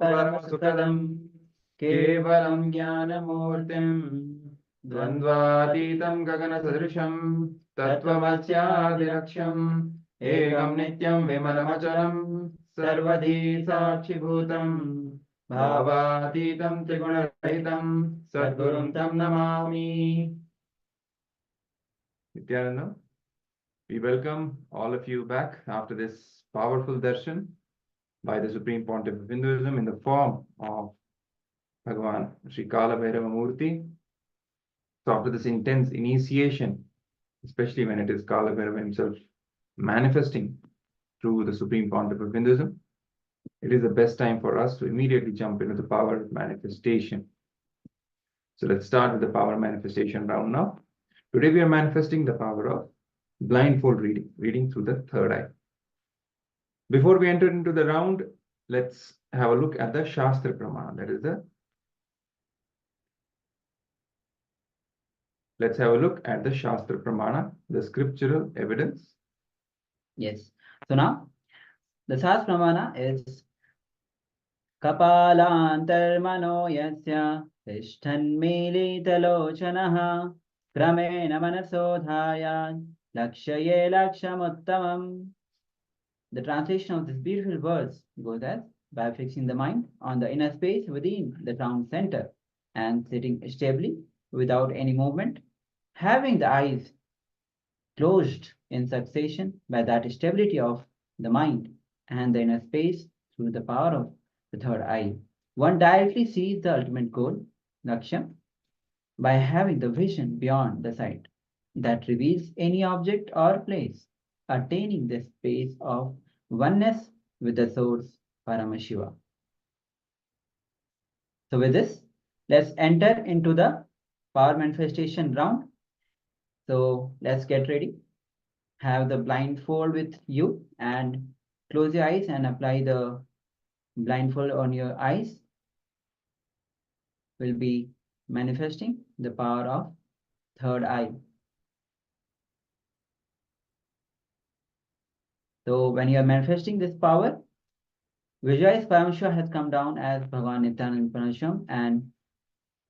परमसुखदम् केवलं ज्ञानमूर्तिम् द्वन्द्वातीतं गगनसदृशम् तत्त्वमस्यादिलक्ष्यम् एकं नित्यं विमलमचलम् सर्वधी साक्षिभूतम् भावातीतं त्रिगुणरहितं सद्गुरुं तं Namami. Nityananda, we welcome all of you back after this powerful darshan by the Supreme Pontiff of Hinduism in the form of Bhagavan Sri Kala Bhairava Murti. So after this intense initiation, especially when it is Kala Bhairava himself manifesting through the Supreme Pontiff of Hinduism, it is the best time for us to immediately jump into the power of manifestation. So let's start with the power manifestation round now. Today we are manifesting the power of blindfold reading, reading through the third eye. Before we enter into the round, let's have a look at the Shastra Pramana. Let's have a look at the Shastra Pramana, the scriptural evidence. Yes. So now, the Shastra Pramana is Kapalantarmano yasya tishthanmilitalochanaha kramena manasodhaya lakshaye lakshamuttamam. The translation of this beautiful verse goes as, by fixing the mind on the inner space within the crown center and sitting stably without any movement, having the eyes closed in succession by that stability of the mind and the inner space through the power of the third eye, one directly sees the ultimate goal, Lakshya, by having the vision beyond the sight that reveals any object or place, attaining the space of oneness with the source, Paramashiva. So with this, let's enter into the power manifestation round. So let's get ready. Have the blindfold with you and close your eyes and apply the blindfold on your eyes. We'll be manifesting the power of third eye. So when you are manifesting this power, visualize Paramashiva has come down as Bhagavan Nityananda Parasham and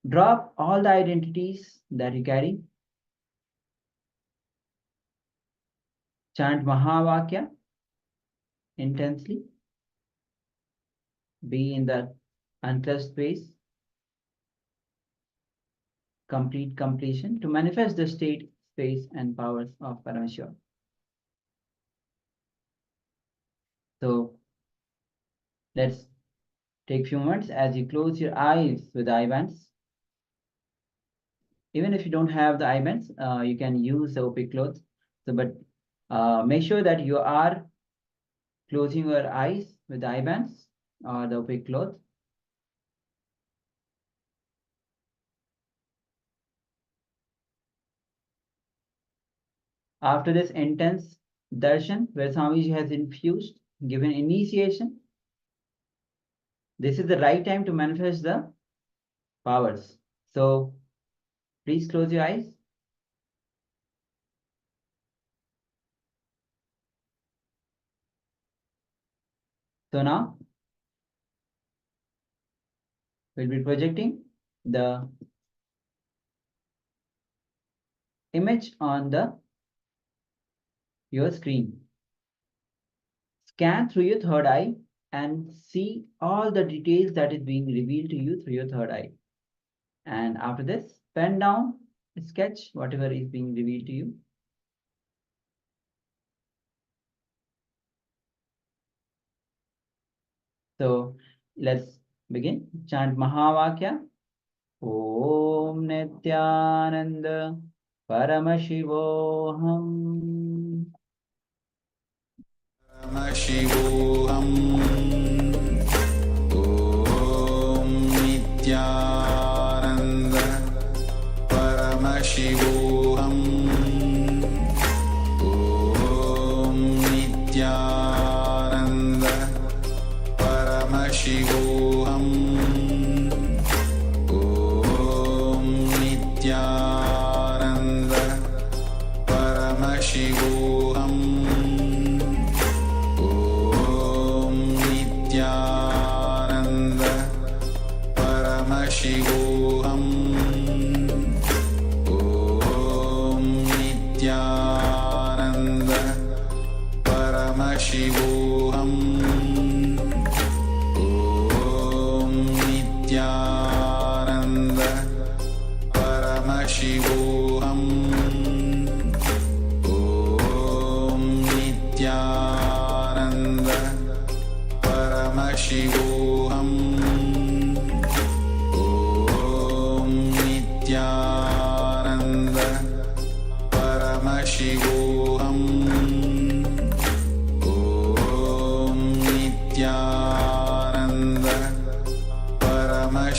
drop all the identities that you carry. Chant Mahavakya intensely. Be in that untouched space. Complete completion to manifest the state, space, and powers of Paramashiva. So let's take a few moments as you close your eyes with the eye bands. Even if you don't have the eye bands, you can use the opaque cloth. So, but make sure that you are closing your eyes with the eye bands or the opaque cloth. After this intense darshan, where Swamiji has infused, given initiation, this is the right time to manifest the powers. So please close your eyes. So now we'll be projecting the image on your screen. Scan through your third eye and see all the details that is being revealed to you through your third eye. And after this, pen down, sketch whatever is being revealed to you. So let's begin. Chant Mahavakya. Om Nityananda Paramashivoham. Paramashivoham. Om Nityananda Paramashivoham. Om Nityananda Paramashivoham. Om Nityananda Paramashivoham. Om Nityananda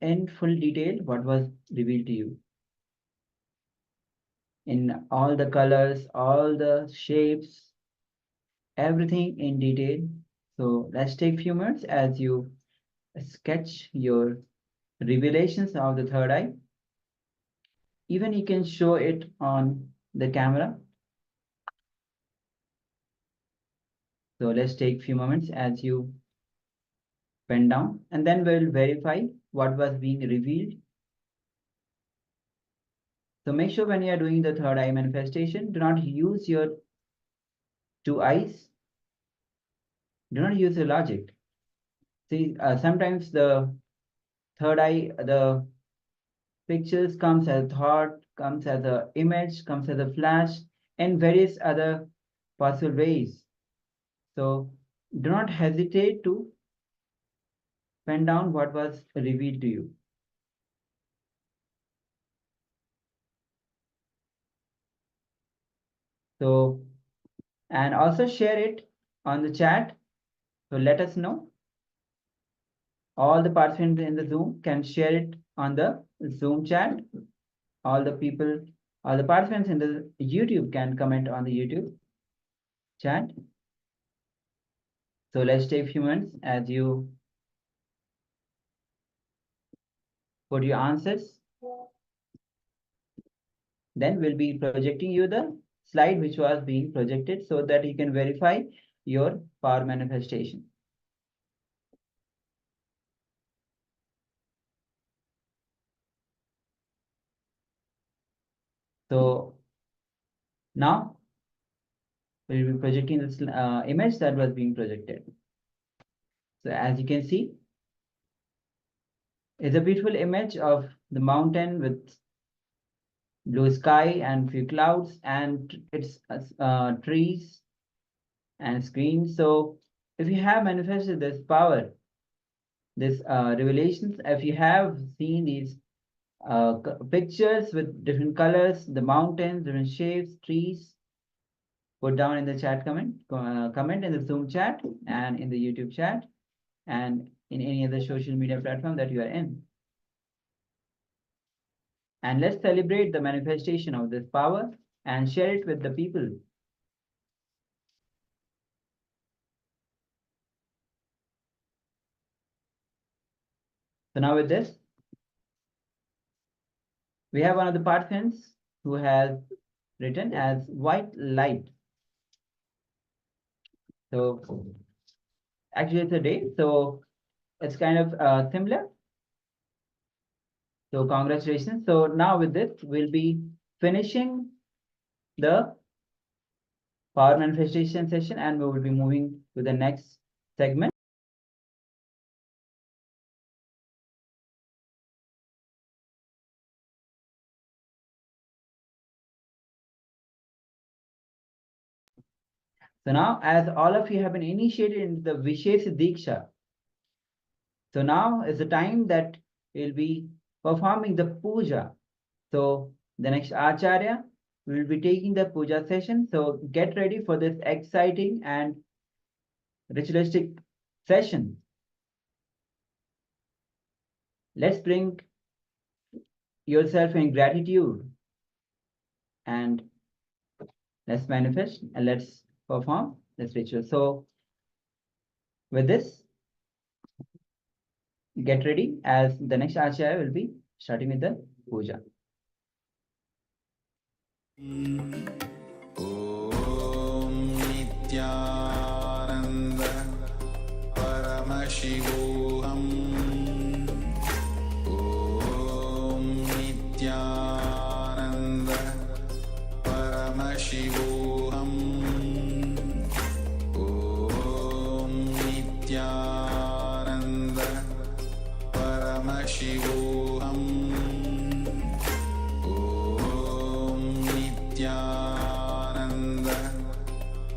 in full detail what was revealed to you. In all the colors, all the shapes, everything in detail. So let's take few minutes as you sketch your revelations of the third eye. Even you can show it on the camera. So let's take few moments as you pen down, and then we'll verify what was being revealed. So make sure when you are doing the third eye manifestation, do not use your two eyes. Do not use your logic. See, sometimes the third eye, the pictures comes as thought, comes as a image, comes as a flash, and various other possible ways. So do not hesitate to pen down what was revealed to you. So, and also share it on the chat. So let us know. All the participants in the Zoom can share it on the Zoom chat. All the people, all the participants in the YouTube can comment on the YouTube chat. So let's take a few minutes as you put your answers. Then we'll be projecting you the slide which was being projected so that you can verify your power manifestation. So now we'll be projecting this image that was being projected. So as you can see, it's a beautiful image of the mountain with blue sky and few clouds, and its trees and screen. So if you have manifested this power, this revelations, if you have seen these pictures with different colors, the mountains, different shapes, trees, put down in the chat comment, comment in the Zoom chat and in the YouTube chat and in any other social media platform that you are in. And let's celebrate the manifestation of this power and share it with the people. So now with this, we have one of the participants who has written as white light. So actually it's a day, so it's kind of similar. So congratulations. So now with this, we'll be finishing the power manifestation session and we will be moving to the next segment. So now, as all of you have been initiated into the Vishesh Diksha, so now is the time that we'll be performing the puja. So the next Acharya will be taking the puja session. So get ready for this exciting and ritualistic session. Let's bring yourself in gratitude and let's manifest and let's perform this ritual. So with this, get ready as the next Acharya will be starting with the puja. Om Nityananda Paramashivoham Om Nityananda Paramashivoham Om Nityananda Paramashivoham Om Nityananda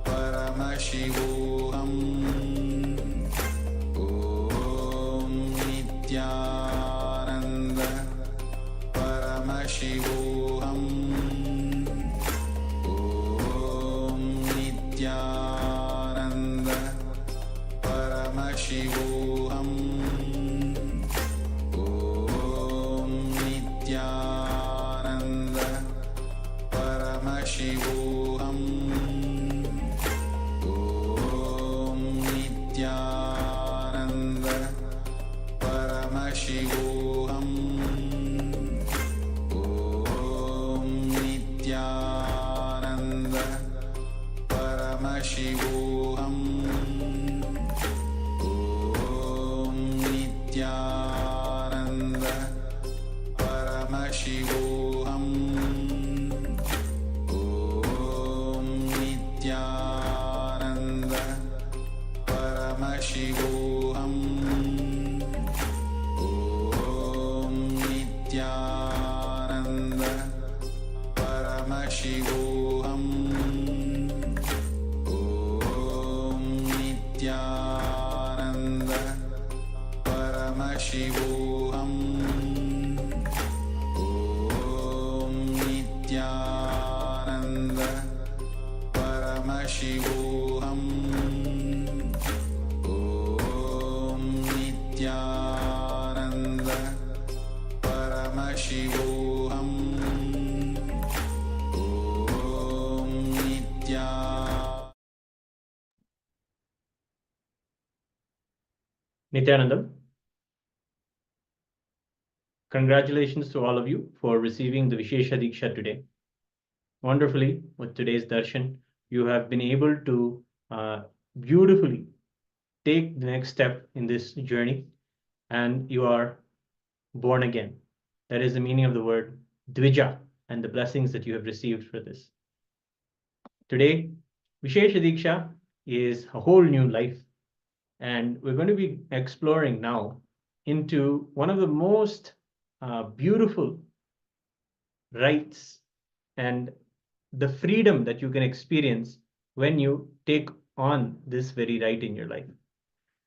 Paramashivoham Om Nityananda Paramashivoham Om Nityananda Paramashivoham Om Paramashivoham Om Nityananda Paramashivoham Om Nityananda Paramashivoham Om Nityananda Paramashivoham Om Nityananda Paramashivoham Om Nityananda Paramashivoham Om Nityananda Paramashivoham Om Nityananda Paramashivoham Om Nityanandam, congratulations to all of you for receiving the Vishesha Diksha today. Wonderfully, with today's darshan, you have been able to beautifully take the next step in this journey, and you are born again. That is the meaning of the word Dvija and the blessings that you have received for this. Today, Vishesha Diksha is a whole new life, and we're going to be exploring now into one of the most beautiful rights and the freedom that you can experience when you take on this very right in your life.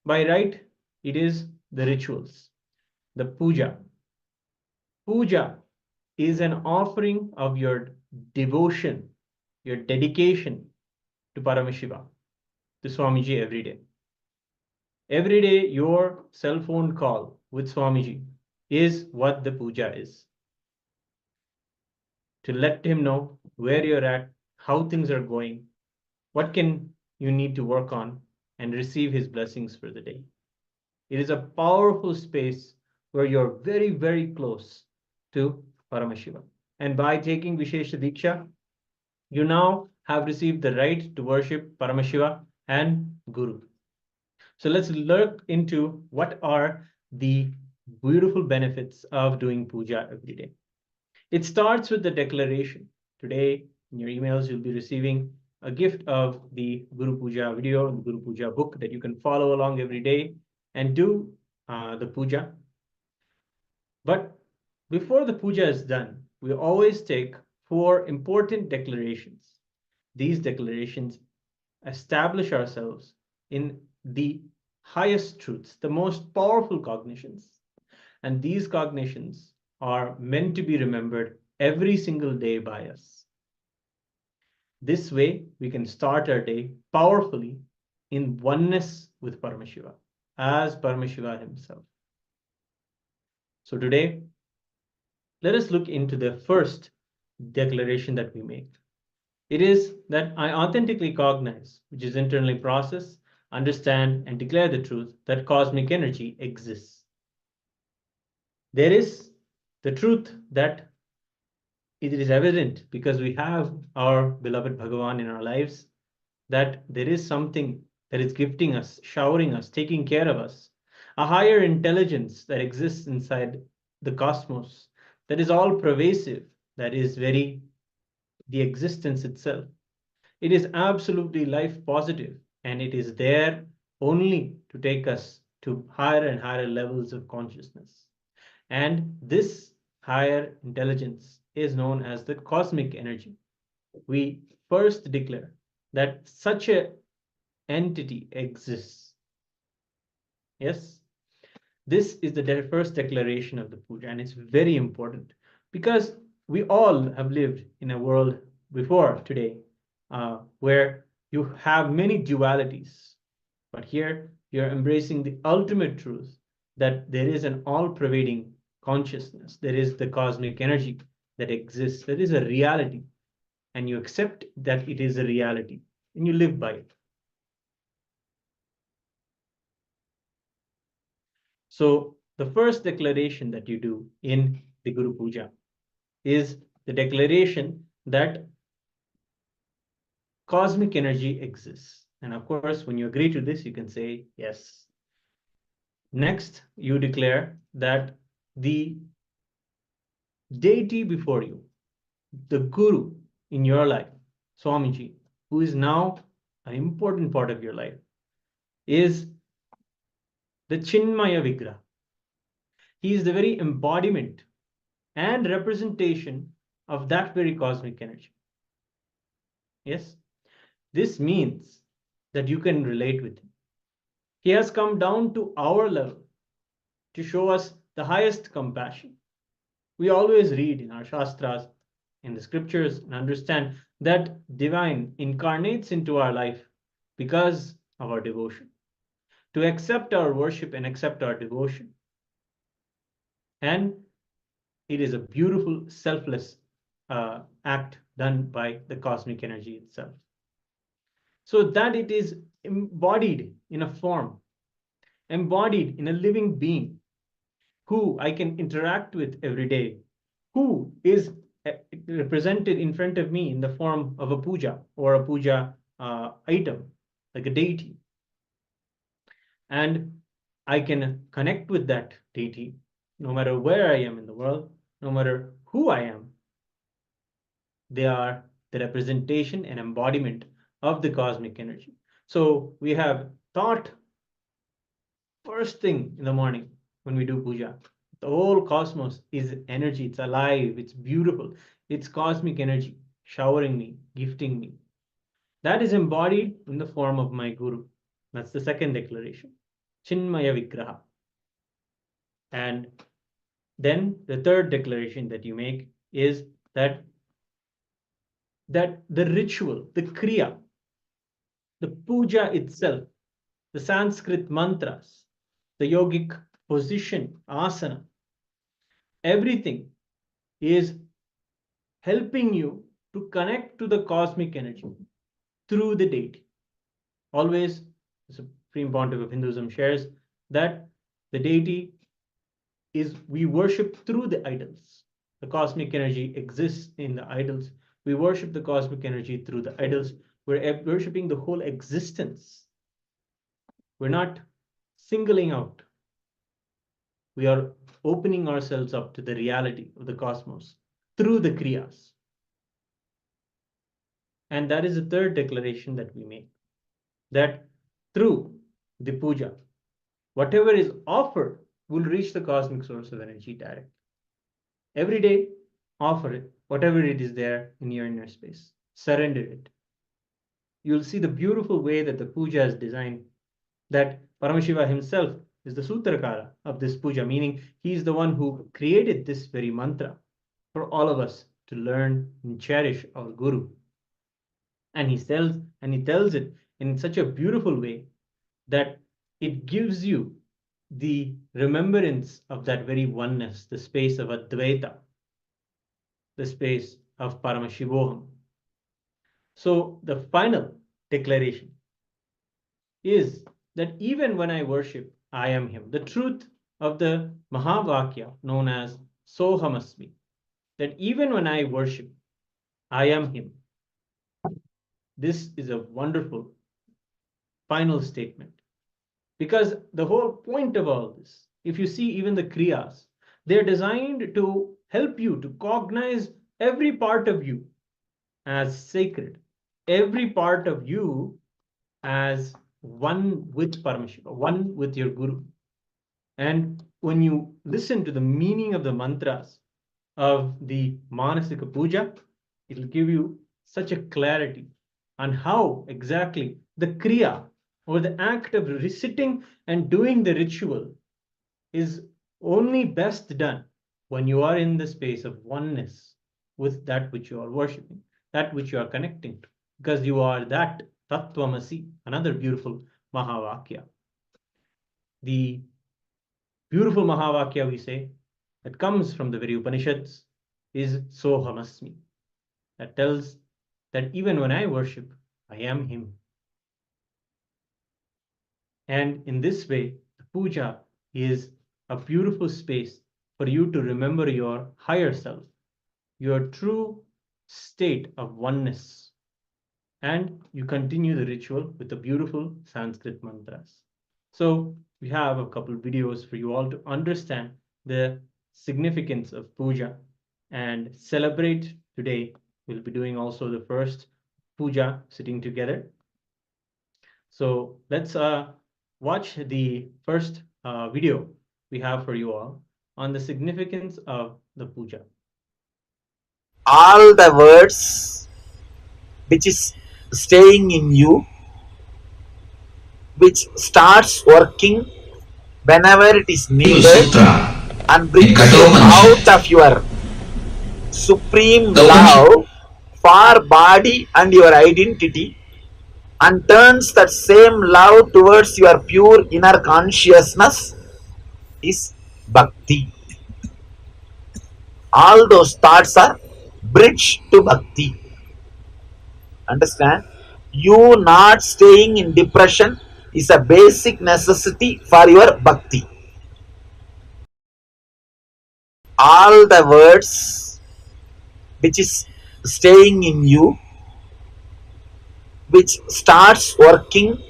By right, it is the rituals, the puja. Puja is an offering of your devotion, your dedication to Paramashiva, to Swamiji every day. Every day, your cell phone call with Swamiji is what the puja is. To let him know where you're at, how things are going, what can you need to work on, and receive his blessings for the day. It is a powerful space where you're very, very close to Paramashiva. And by taking Vishesha Diksha, you now have received the right to worship Paramashiva and Guru. So let's look into what are the beautiful benefits of doing puja every day. It starts with the declaration. Today, in your emails, you'll be receiving a gift of the Guru Puja video and Guru Puja book that you can follow along every day and do the puja. But before the puja is done, we always take 4 important declarations. These declarations establish ourselves in the highest truths, the most powerful cognitions. And these cognitions are meant to be remembered every single day by us. This way, we can start our day powerfully in oneness with Paramashiva, as Paramashiva himself. So today, let us look into the first declaration that we make. It is that I authentically cognize, which is internally process, understand, and declare the truth that cosmic energy exists. There is the truth that it is evident because we have our beloved Bhagavan in our lives, that there is something that is gifting us, showering us, taking care of us, a higher intelligence that exists inside the cosmos, that is all pervasive, that is the existence itself. It is absolutely life positive, and it is there only to take us to higher and higher levels of consciousness. And this higher intelligence is known as the cosmic energy. We first declare that such an entity exists. Yes, this is the first declaration of the puja, and it's very important because we all have lived in a world before today where you have many dualities, but here you're embracing the ultimate truth that there is an all-pervading consciousness. There is the cosmic energy that exists. That is a reality, and you accept that it is a reality, and you live by it. So the first declaration that you do in the Guru Puja is the declaration that cosmic energy exists. And of course, when you agree to this, you can say yes. Next, you declare that the deity before you, the Guru in your life, Swamiji, who is now an important part of your life, is the Chinmaya Vigraha. He is the very embodiment and representation of that very cosmic energy. Yes, this means that you can relate with him. He has come down to our level to show us the highest compassion. We always read in our Shastras, in the scriptures, and understand that divine incarnates into our life because of our devotion, to accept our worship and accept our devotion. And it is a beautiful, selfless act done by the cosmic energy itself. So that it is embodied in a form, embodied in a living being who I can interact with every day, who is represented in front of me in the form of a puja or a puja item, like a deity. And I can connect with that deity no matter where I am in the world, no matter who I am. They are the representation and embodiment of the cosmic energy. So we have thought first thing in the morning when we do puja, the whole cosmos is energy. It's alive. It's beautiful. It's cosmic energy showering me, gifting me. That is embodied in the form of my Guru. That's the second declaration, Chinmaya Vigraha. And then the third declaration that you make is that the ritual, the kriya, the puja itself, the Sanskrit mantras, the yogic position, asana, everything is helping you to connect to the cosmic energy through the deity. Always, the Supreme Pontiff of Hinduism shares that the deity is we worship through the idols. The cosmic energy exists in the idols. We worship the cosmic energy through the idols. We're worshiping the whole existence. We're not singling out. We are opening ourselves up to the reality of the cosmos through the kriyas. And that is the third declaration that we make, that through the puja, whatever is offered will reach the cosmic source of energy directly. Every day, offer it, whatever it is there in your inner space. Surrender it. You'll see the beautiful way that the puja is designed, that Paramashiva himself is the Sutrakara of this puja, meaning he's the one who created this very mantra for all of us to learn and cherish our Guru. And he tells it in such a beautiful way that it gives you the remembrance of that very oneness, the space of Advaita, the space of Paramashivoham. So the final declaration is that even when I worship, I am him. The truth of the Mahavakya known as Sohamasmi, that even when I worship, I am him. This is a wonderful final statement, because the whole point of all this, if you see even the kriyas, they're designed to help you to cognize every part of you as sacred, every part of you as one with Paramashiva, one with your Guru. And when you listen to the meaning of the mantras of the Manasika Puja, it'll give you such a clarity on how exactly the kriya or the act of reciting and doing the ritual is only best done when you are in the space of oneness with that which you are worshipping, that which you are connecting to, because you are that Tattvamasi, another beautiful Mahavakya. The beautiful Mahavakya, we say, that comes from the very Upanishads is Sohamasmi, that tells that even when I worship, I am him. And in this way, the puja is a beautiful space for you to remember your higher self, your true state of oneness. And you continue the ritual with the beautiful Sanskrit mantras. So we have a couple videos for you all to understand the significance of puja and celebrate today. We'll be doing also the first puja sitting together. So let's watch the first video we have for you all on the significance of the puja. All the words which is staying in you, which starts working whenever it is needed and brings you out of your supreme love for body and your identity and turns that same love towards your pure inner consciousness is bhakti. All those thoughts are bridge to bhakti. Understand? You not staying in depression is a basic necessity for your bhakti. All the words which is staying in you, which starts working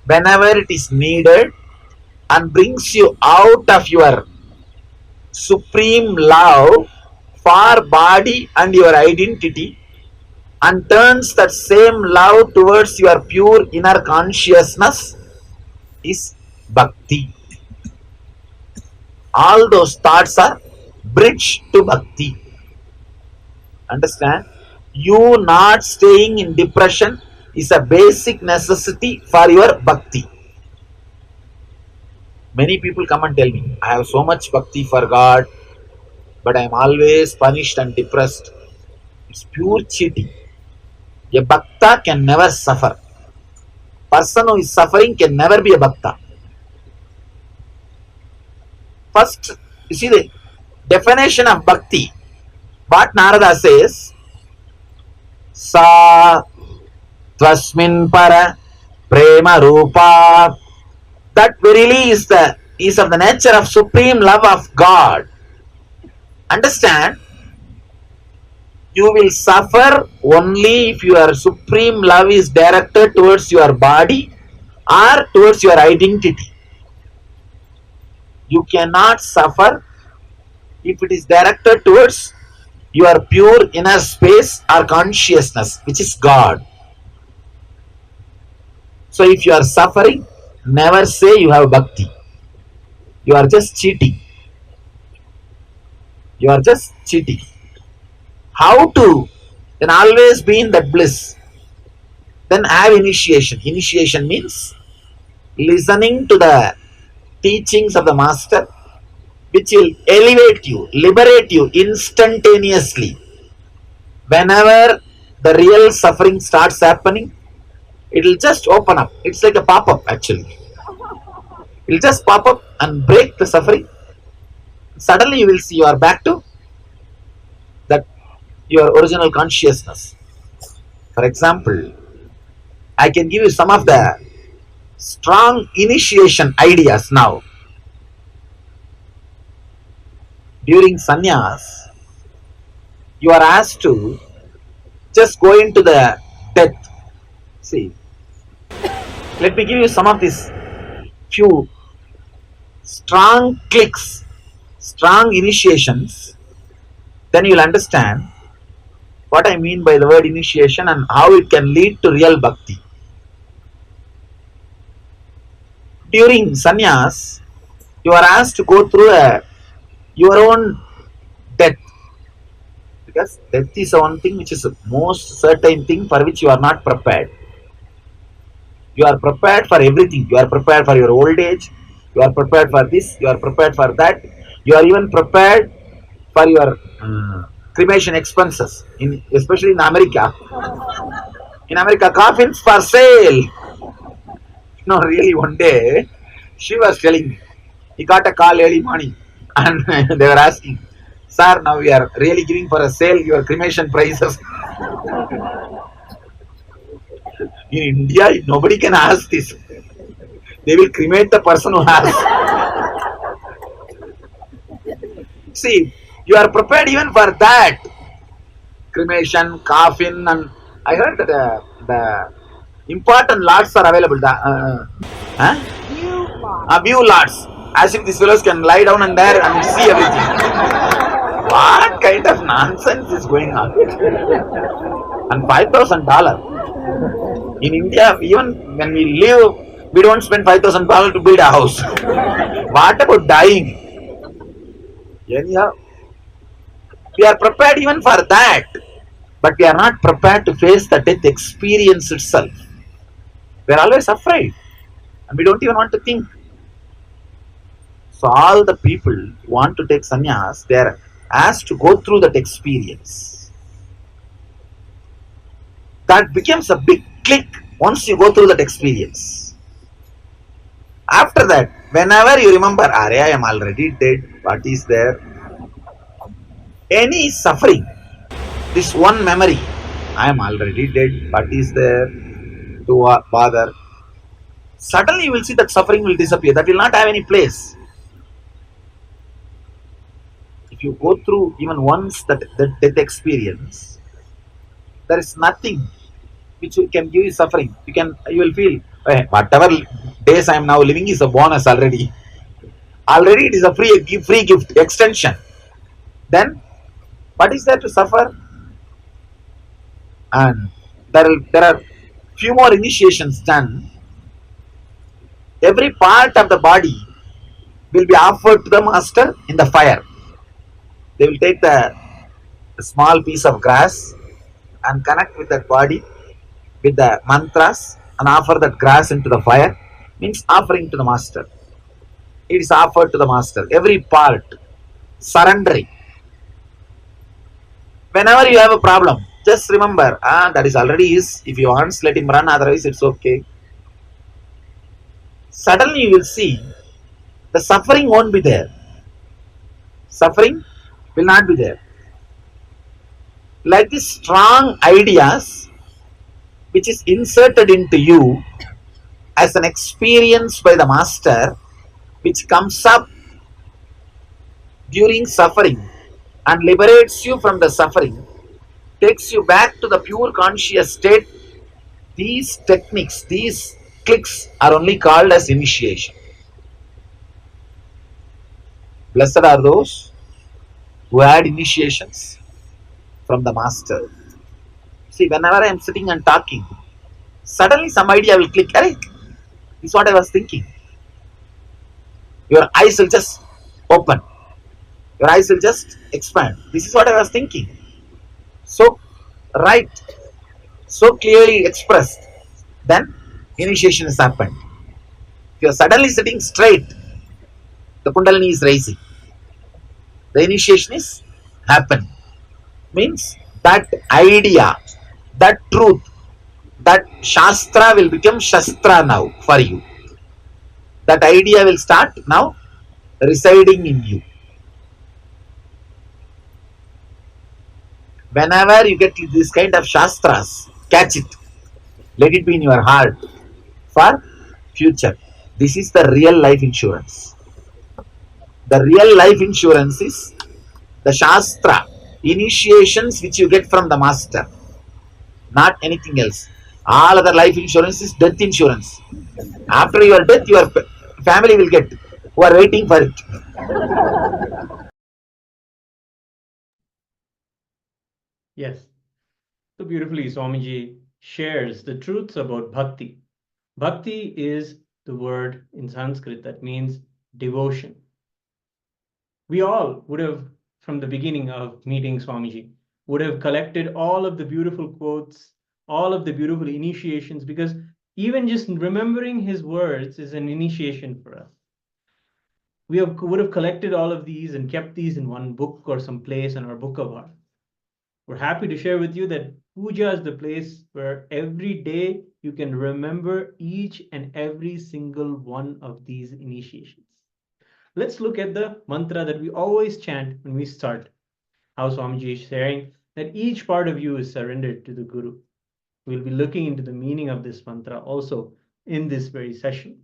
whenever it is needed and brings you out of your supreme love for body and your identity and turns that same love towards your pure inner consciousness is bhakti. All those thoughts are bridge to bhakti. Understand? You not staying in depression is a basic necessity for your bhakti. Many people come and tell me, I have so much bhakti for God, but I am always punished and depressed. It's pure cheating. A bhakta can never suffer. Person who is suffering can never be a bhakta. First, you see the definition of bhakti. What Narada says, Sa Tvasmin Para Prema Rupa. That verily is of the nature of supreme love of God. Understand? You will suffer only if your supreme love is directed towards your body or towards your identity. You cannot suffer if it is directed towards your pure inner space or consciousness, which is God. So if you are suffering, never say you have bhakti. You are just cheating. You are just cheating. How to then always be in that bliss? Then have initiation. Initiation means listening to the teachings of the master, which will elevate you, liberate you instantaneously. Whenever the real suffering starts happening, it will just open up. It's like a pop-up actually. It will just pop up and break the suffering. Suddenly you will see you are back to that your original consciousness. For example, I can give you some of the strong initiation ideas now. During sannyas, you are asked to just go into the death. See, let me give you some of these few strong clicks, strong initiations. Then you will understand what I mean by the word initiation and how it can lead to real bhakti. During sannyas, you are asked to go through your own death. Because death is one thing which is the most certain thing for which you are not prepared. You are prepared for everything. You are prepared for your old age. You are prepared for this. You are prepared for that. You are even prepared for your cremation expenses, especially in America. In America, coffins for sale. No, really, one day, she was telling me, he got a call early morning and they were asking, sir, now we are really giving for a sale your cremation prices. In India, nobody can ask this. They will cremate the person who has. See, you are prepared even for that. Cremation, coffin, and I heard that the important lots are available. Huh? View lots. As if these fellows can lie down and there and see everything. What kind of nonsense is going on? And $5,000. In India, even when we live, we don't spend $5,000 to build a house. What about dying? Anyhow, we are prepared even for that, but we are not prepared to face the death experience itself. We are always afraid, and we don't even want to think. So all the people who want to take sannyas, they are asked to go through that experience. That becomes a big click once you go through that experience. After that, whenever you remember, Are, I am already dead, what is there? Any suffering, this one memory, I am already dead, what is there to bother? Suddenly you will see that suffering will disappear. That will not have any place. If you go through even once that death experience, there is nothing which can give you suffering. You will feel, whatever days I am now living is a bonus already. Already it is a free gift extension. Then what is there to suffer? And there are few more initiations done. Every part of the body will be offered to the master in the fire. They will take the small piece of grass and connect with that body with the mantras and offer that grass into the fire. Means offering to the master. It is offered to the master. Every part surrendering. Whenever you have a problem, just remember, that is already his. If you want, let him run, otherwise it's okay. Suddenly you will see the suffering won't be there. Suffering will not be there. Like these strong ideas which is inserted into you as an experience by the master, which comes up during suffering and liberates you from the suffering, takes you back to the pure conscious state. These techniques, these clicks are only called as initiation. Blessed are those who had initiations from the master. See, whenever I am sitting and talking, suddenly some idea will click. Hey, this is what I was thinking. Your eyes will just open. Your eyes will just expand. This is what I was thinking. So right, so clearly expressed. Then initiation has happened. If you are suddenly sitting straight, the Kundalini is rising. The initiation is happening. Means that idea, that truth, that Shastra will become Shastra now for you. That idea will start now residing in you. Whenever you get this kind of Shastras, catch it. Let it be in your heart for future. This is the real life insurance. The real life insurance is the Shastra, initiations which you get from the master, not anything else. All other life insurance is death insurance. After your death, your family will get, who are waiting for it. Yes. So beautifully, Swamiji shares the truths about bhakti. Bhakti is the word in Sanskrit that means devotion. We all would have, from the beginning of meeting Swamiji, would have collected all of the beautiful quotes, all of the beautiful initiations, because even just remembering his words is an initiation for us. We would have collected all of these and kept these in one book or some place in our book of heart. We're happy to share with you that puja is the place where every day you can remember each and every single one of these initiations. Let's look at the mantra that we always chant when we start. How Swamiji is sharing that each part of you is surrendered to the Guru. We'll be looking into the meaning of this mantra also in this very session.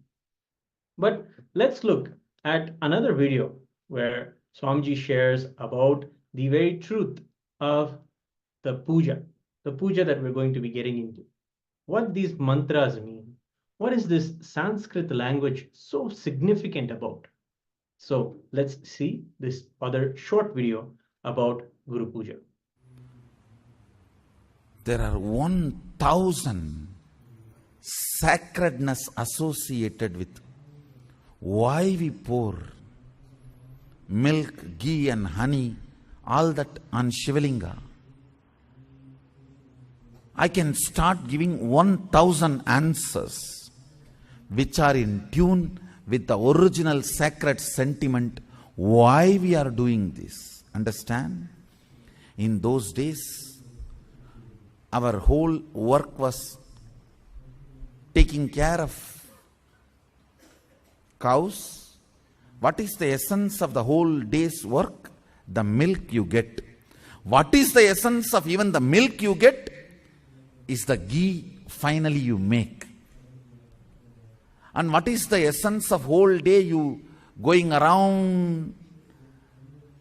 But let's look at another video where Swamiji shares about the very truth of the puja that we're going to be getting into. What these mantras mean. What is this Sanskrit language so significant about? So let's see this other short video about Guru Puja. There are 1,000 sacredness associated with why we pour milk, ghee and honey, all that on Shivalinga. I can start giving 1,000 answers which are in tune with the original sacred sentiment why we are doing this. Understand? In those days, our whole work was taking care of cows. What is the essence of the whole day's work? The milk you get. What is the essence of even the milk you get? Is the ghee finally you make. And what is the essence of whole day you going around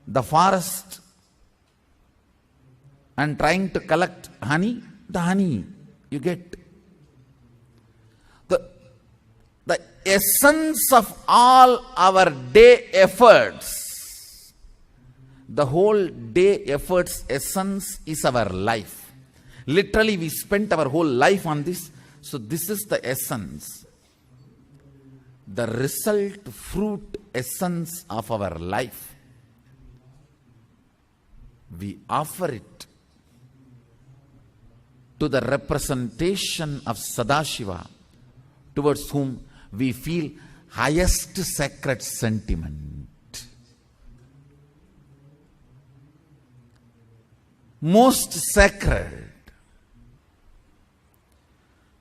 the forest and trying to collect honey? The honey you get. The essence of all our day efforts, the whole day efforts essence is our life. Literally we spent our whole life on this. So this is the essence. The result, fruit, essence of our life. We offer it to the representation of Sadashiva, towards whom we feel highest sacred sentiment. Most sacred.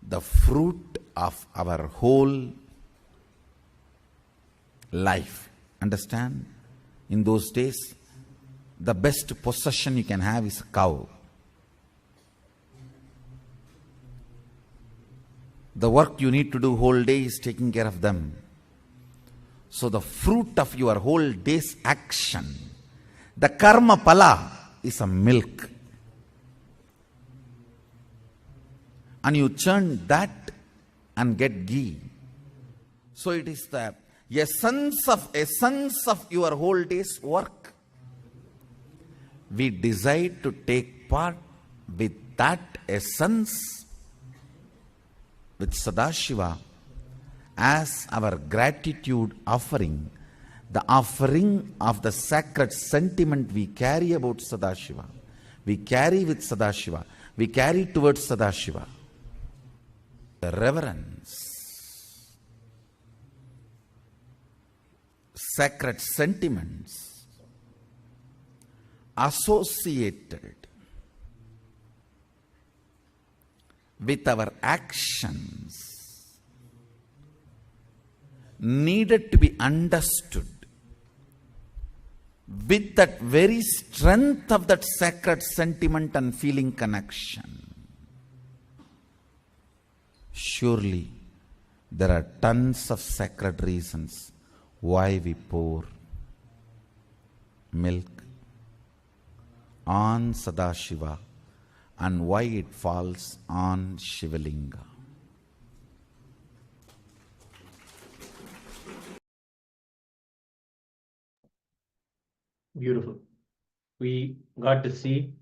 The fruit of our whole life. Understand? In those days, the best possession you can have is a cow. The work you need to do whole day is taking care of them. So the fruit of your whole day's action, the karma pala, is a milk. And you churn that and get ghee. So it is the essence of your whole day's work. We decide to take part with that essence, with Sadashiva, as our gratitude offering, the offering of the sacred sentiment we carry about Sadashiva. We carry with Sadashiva. We carry towards Sadashiva. The reverence, sacred sentiments associated with our actions needed to be understood with that very strength of that sacred sentiment and feeling connection. Surely there are tons of sacred reasons why we pour milk on Sadashiva and why it falls on Shivalinga. Beautiful. We got to see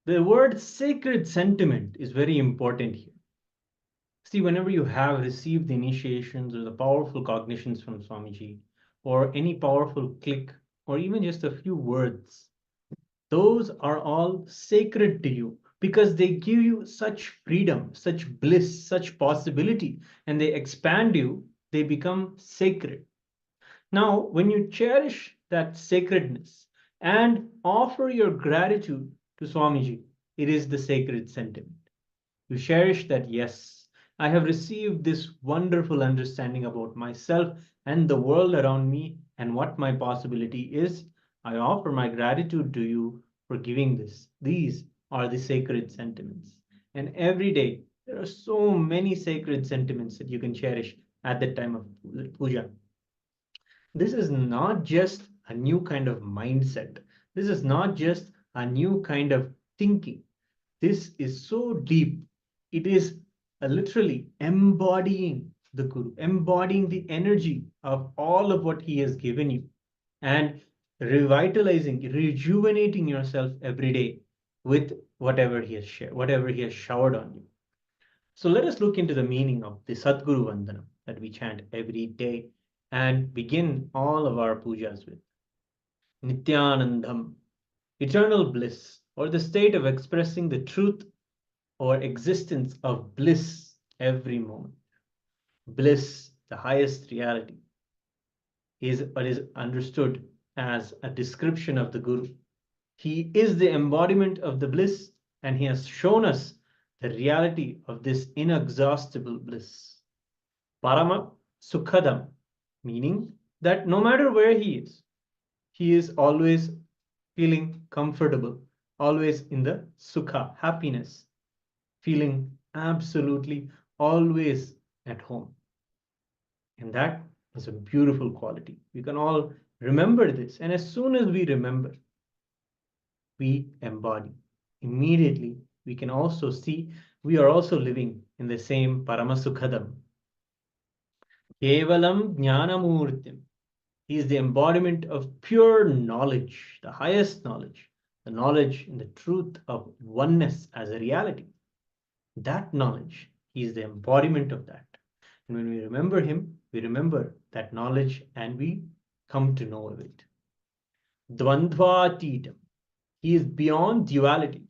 the word sacred sentiment is very important here. See, whenever you have received the initiations or the powerful cognitions from Swamiji, or any powerful click, or even just a few words, those are all sacred to you because they give you such freedom, such bliss, such possibility, and they expand you, they become sacred. Now, when you cherish that sacredness and offer your gratitude to Swamiji, it is the sacred sentiment. You cherish that, yes, I have received this wonderful understanding about myself and the world around me and what my possibility is. I offer my gratitude to you for giving this. These are the sacred sentiments. And every day, there are so many sacred sentiments that you can cherish at the time of puja. This is not just a new kind of mindset. This is not just a new kind of thinking. This is so deep. It is literally embodying the Guru, embodying the energy of all of what he has given you, and revitalizing, rejuvenating yourself every day with whatever he has shared, whatever he has showered on you. So let us look into the meaning of the Sadguru Vandanam that we chant every day and begin all of our pujas with. Nityanandam, eternal bliss, or the state of expressing the truth or existence of bliss every moment. Bliss, the highest reality, is what is understood as a description of the Guru. He is the embodiment of the bliss, and he has shown us the reality of this inexhaustible bliss. Parama Sukhadam, meaning that no matter where he is always feeling comfortable, always in the Sukha, happiness, feeling absolutely always at home. And that is a beautiful quality. We can all remember this. And as soon as we remember, we embody. Immediately, we can also see we are also living in the same Paramasukhadam. Kevalam Jnanamurtim. He is the embodiment of pure knowledge, the highest knowledge, the knowledge in the truth of oneness as a reality. That knowledge, he is the embodiment of that. And when we remember him, we remember that knowledge and we come to know of it. Dvandvatitam. He is beyond duality.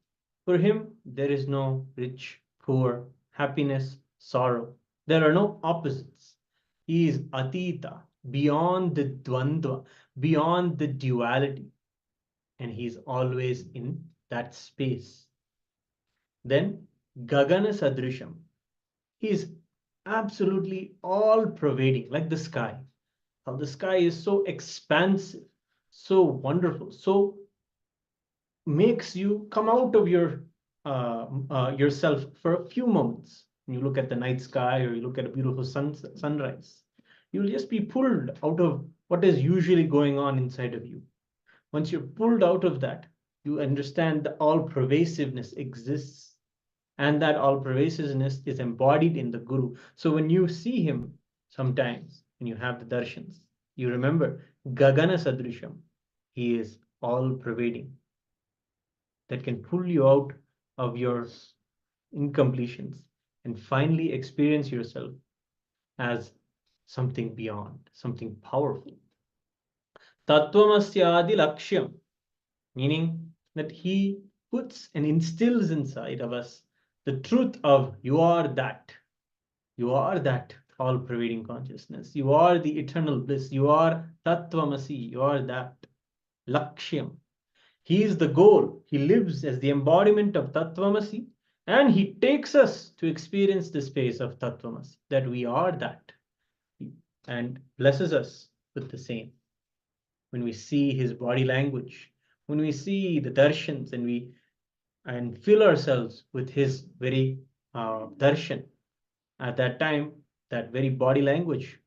For him, there is no rich, poor, happiness, sorrow. There are no opposites. He is atita, beyond the dvandva, beyond the duality. And he is always in that space. Then, Gagana Sadrisham. He is absolutely all-pervading, like the sky. How the sky is so expansive, so wonderful, so makes you come out of your yourself for a few moments. When you look at the night sky or you look at a beautiful sunrise, you'll just be pulled out of what is usually going on inside of you. Once you're pulled out of that, you understand the all-pervasiveness exists, and that all-pervasiveness is embodied in the Guru. So when you see him sometimes, when you have the darshans, you remember Gagana Sadrisham. He is all-pervading. That can pull you out of your incompletions and finally experience yourself as something beyond, something powerful. Tattvamasyadi Lakshyam, meaning that he puts and instills inside of us the truth of you are that all-pervading consciousness. You are the eternal bliss. You are Tattvamasi. You are that Lakshyam. He is the goal. He lives as the embodiment of Tattvamasi, and he takes us to experience the space of Tattvamasi, that we are that, and blesses us with the same. When we see his body language, when we see the darshans and fill ourselves with his very darshan, at that time, that very body language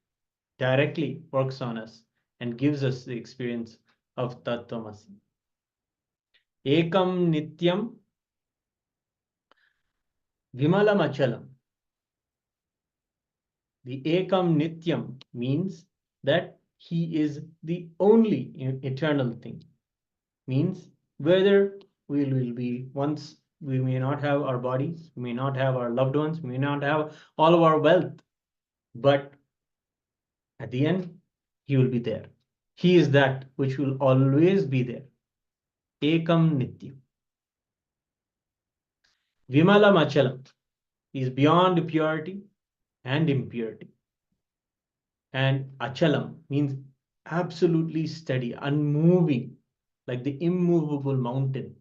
directly works on us and gives us the experience of Tattvamasi. Ekam Nityam Vimalam Achalam. The Ekam Nityam means that he is the only eternal thing. Means whether we will be once, we may not have our bodies, we may not have our loved ones, we may not have all of our wealth, but at the end, he will be there. He is that which will always be there. Ekam Nityam. Vimalam Achalam is beyond purity and impurity. And Achalam means absolutely steady, unmoving, like the immovable mountain.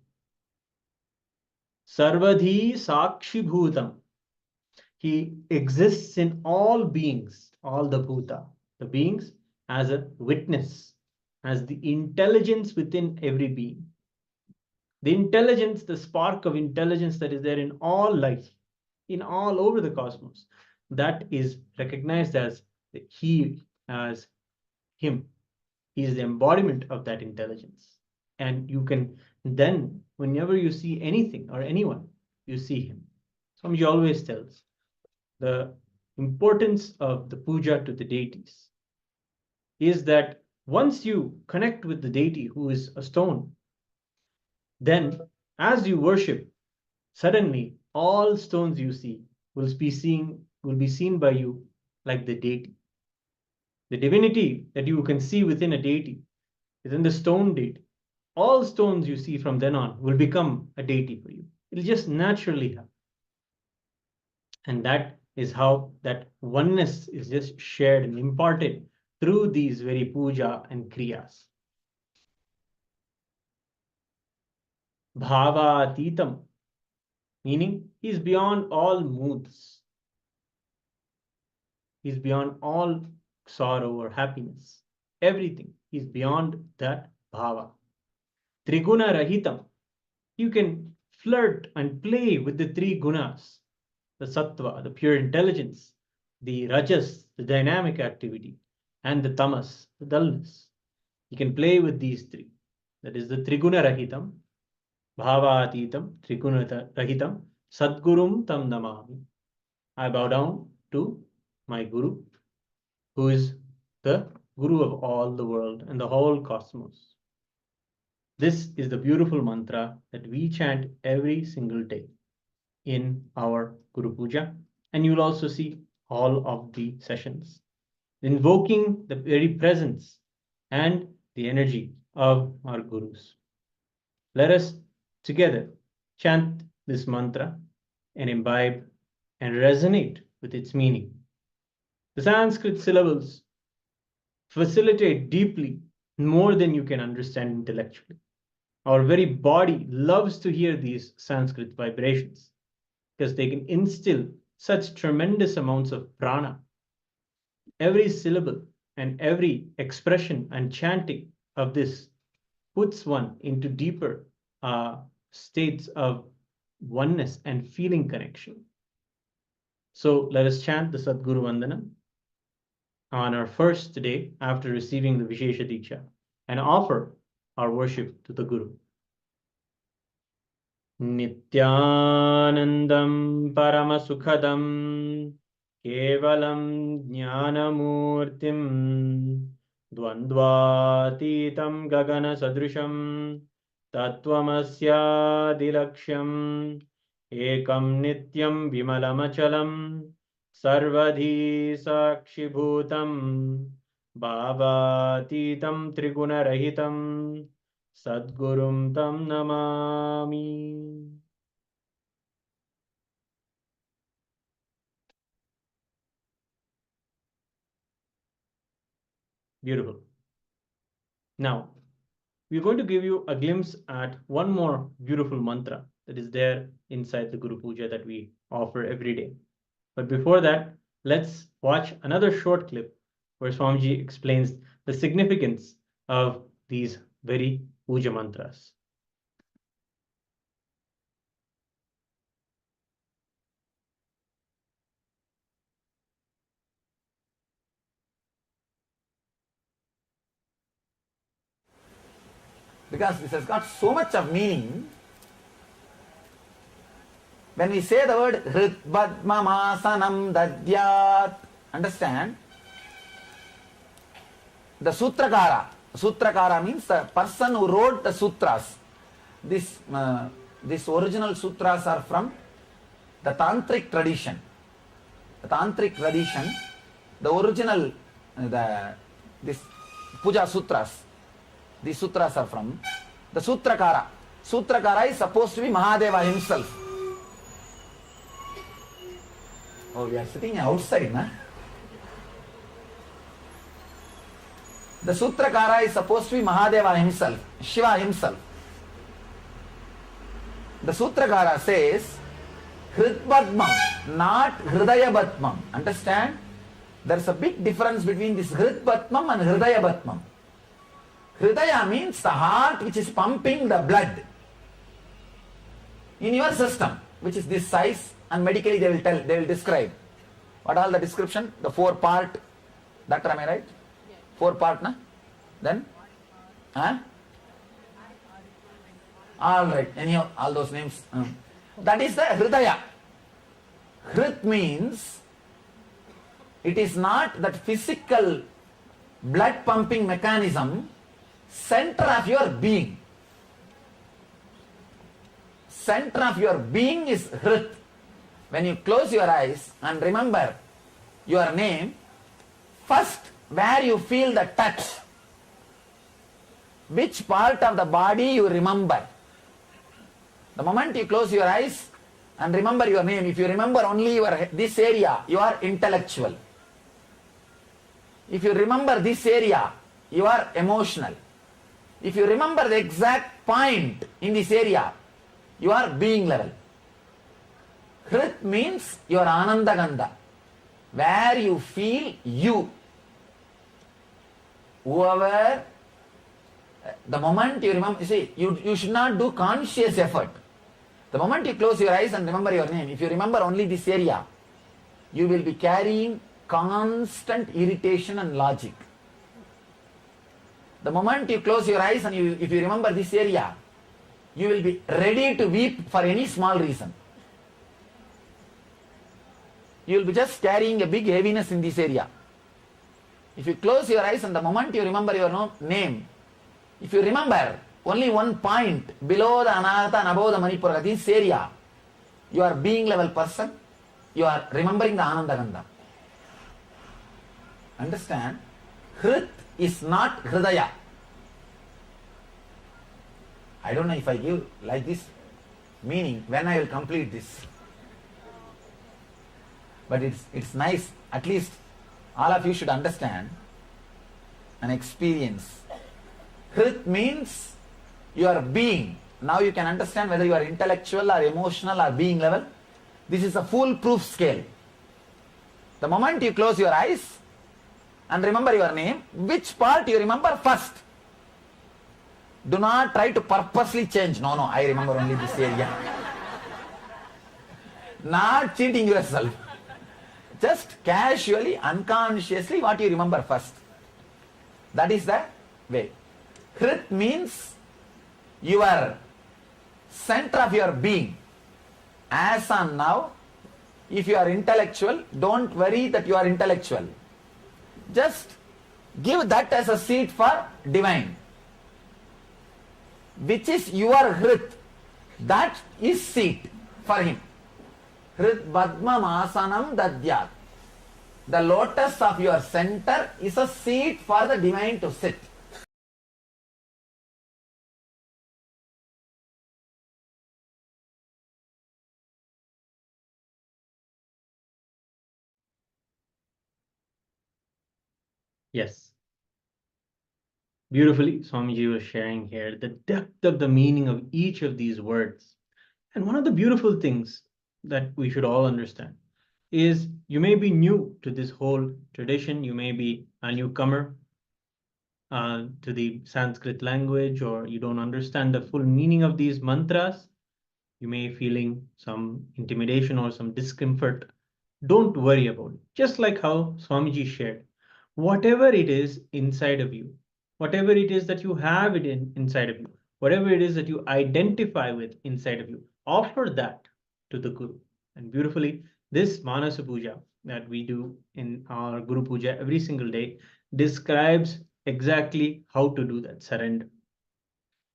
Sarvadhi Sakshi Bhutam. He exists in all beings, all the Bhuta, the beings, as a witness, as the intelligence within every being. The intelligence, the spark of intelligence that is there in all life, in all over the cosmos, that is recognized as he, as him. He is the embodiment of that intelligence. And you can then, whenever you see anything or anyone, you see him. Swamiji always tells the importance of the puja to the deities is that once you connect with the deity who is a stone, then as you worship, suddenly all stones you see will be seen by you like the deity. The divinity that you can see within a deity is in the stone deity. All stones you see from then on will become a deity for you. It'll just naturally happen. And that is how that oneness is just shared and imparted through these very puja and kriyas. Bhava atitam, meaning he is beyond all moods. He is beyond all sorrow or happiness. Everything. He is beyond that bhava. Triguna rahitam. You can flirt and play with the three gunas. The sattva, the pure intelligence, the rajas, the dynamic activity, and the tamas, the dullness. You can play with these three. That is the triguna rahitam, bhava atitam, triguna rahitam, sadgurum tam namami. I bow down to my guru, who is the guru of all the world and the whole cosmos. This is the beautiful mantra that we chant every single day in our Guru Puja, and you'll also see all of the sessions, invoking the very presence and the energy of our Gurus. Let us together chant this mantra and imbibe and resonate with its meaning. The Sanskrit syllables facilitate deeply more than you can understand intellectually. Our very body loves to hear these Sanskrit vibrations because they can instill such tremendous amounts of prana. Every syllable and every expression and chanting of this puts one into deeper states of oneness and feeling connection. So let us chant the Sadguru Vandana on our first day after receiving the Vishesha Diksha and offer our worship to the Guru. Nityanandam Paramasukhadam Kevalam Jnanamurtim Dvandvatitam Gagana Sadrisham Tattvamasya Dilaksham Ekam Nityam Vimalamachalam Sarvadhi Sakshibhutam Bhavatitam Trigunarahitam Sadgurum Tam Namami. Beautiful. Now, we're going to give you a glimpse at one more beautiful mantra that is there inside the Guru Puja that we offer every day. But before that, let's watch another short clip where Swamiji explains the significance of these very puja mantras. Because this has got so much of meaning. When we say the word Hritpadmamasanam Dadyat, understand? The Sutrakara means the person who wrote the sutras. These original sutras are from the Tantric tradition. The Tantric tradition, the original, this Puja Sutras, these sutras are from the Sutrakara. Sutrakara is supposed to be Mahadeva himself. Oh, we are sitting outside, na? The Sutrakara is supposed to be Mahadeva himself, Shiva himself. The Sutrakara says, Hritpadmam, not Hridayabhatmam. Understand? There's a big difference between this Hritpadmam and Hridayabhatmam. Hridaya means the heart which is pumping the blood in your system, which is this size, and medically they will describe. What all the description? The 4-part. Doctor, am I right? 4-part, na? Then? Huh? All right, anyhow, all those names. That is the Hridaya. Hrit means it is not that physical blood pumping mechanism, center of your being. Center of your being is Hrit. When you close your eyes and remember your name, first where you feel the touch, which part of the body you remember. The moment you close your eyes and remember your name, if you remember only this area, you are intellectual. If you remember this area, you are emotional. If you remember the exact point in this area, you are being level. Hrit means your Anandagandha, where you feel you. Whoever, the moment you remember, you see, you should not do conscious effort. The moment you close your eyes and remember your name, if you remember only this area, you will be carrying constant irritation and logic. The moment you close your eyes and if you remember this area, you will be ready to weep for any small reason. You will be just carrying a big heaviness in this area. If you close your eyes and the moment you remember your name, if you remember only one point below the Anahata and above the Manipura, this area, you are being level person, you are remembering the Anandagandha. Understand? Hrit is not Hridaya. I don't know if I give like this meaning when I will complete this. But it's nice, at least all of you should understand and experience. Hrit means your being. Now you can understand whether you are intellectual or emotional or being level. This is a foolproof scale. The moment you close your eyes and remember your name, which part you remember first? Do not try to purposely change. No, I remember only this area. Not cheating yourself. Just casually, unconsciously, what you remember first. That is the way. Hrit means your center of your being. As on now, if you are intellectual, don't worry that you are intellectual. Just give that as a seat for divine. Which is your Hrit. That is seat for him. Hrit Padmam Asanam Dadyat. The lotus of your center is a seat for the divine to sit. Yes. Beautifully, Swamiji was sharing here the depth of the meaning of each of these words. And one of the beautiful things that we should all understand is you may be new to this whole tradition, you may be a newcomer to the Sanskrit language, or you don't understand the full meaning of these mantras, you may be feeling some intimidation or some discomfort. Don't worry about it. Just like how Swamiji shared, whatever it is inside of you, whatever it is that you have it inside of you, whatever it is that you identify with inside of you, offer that to the Guru. And beautifully, this Manasa Puja that we do in our Guru Puja every single day describes exactly how to do that surrender.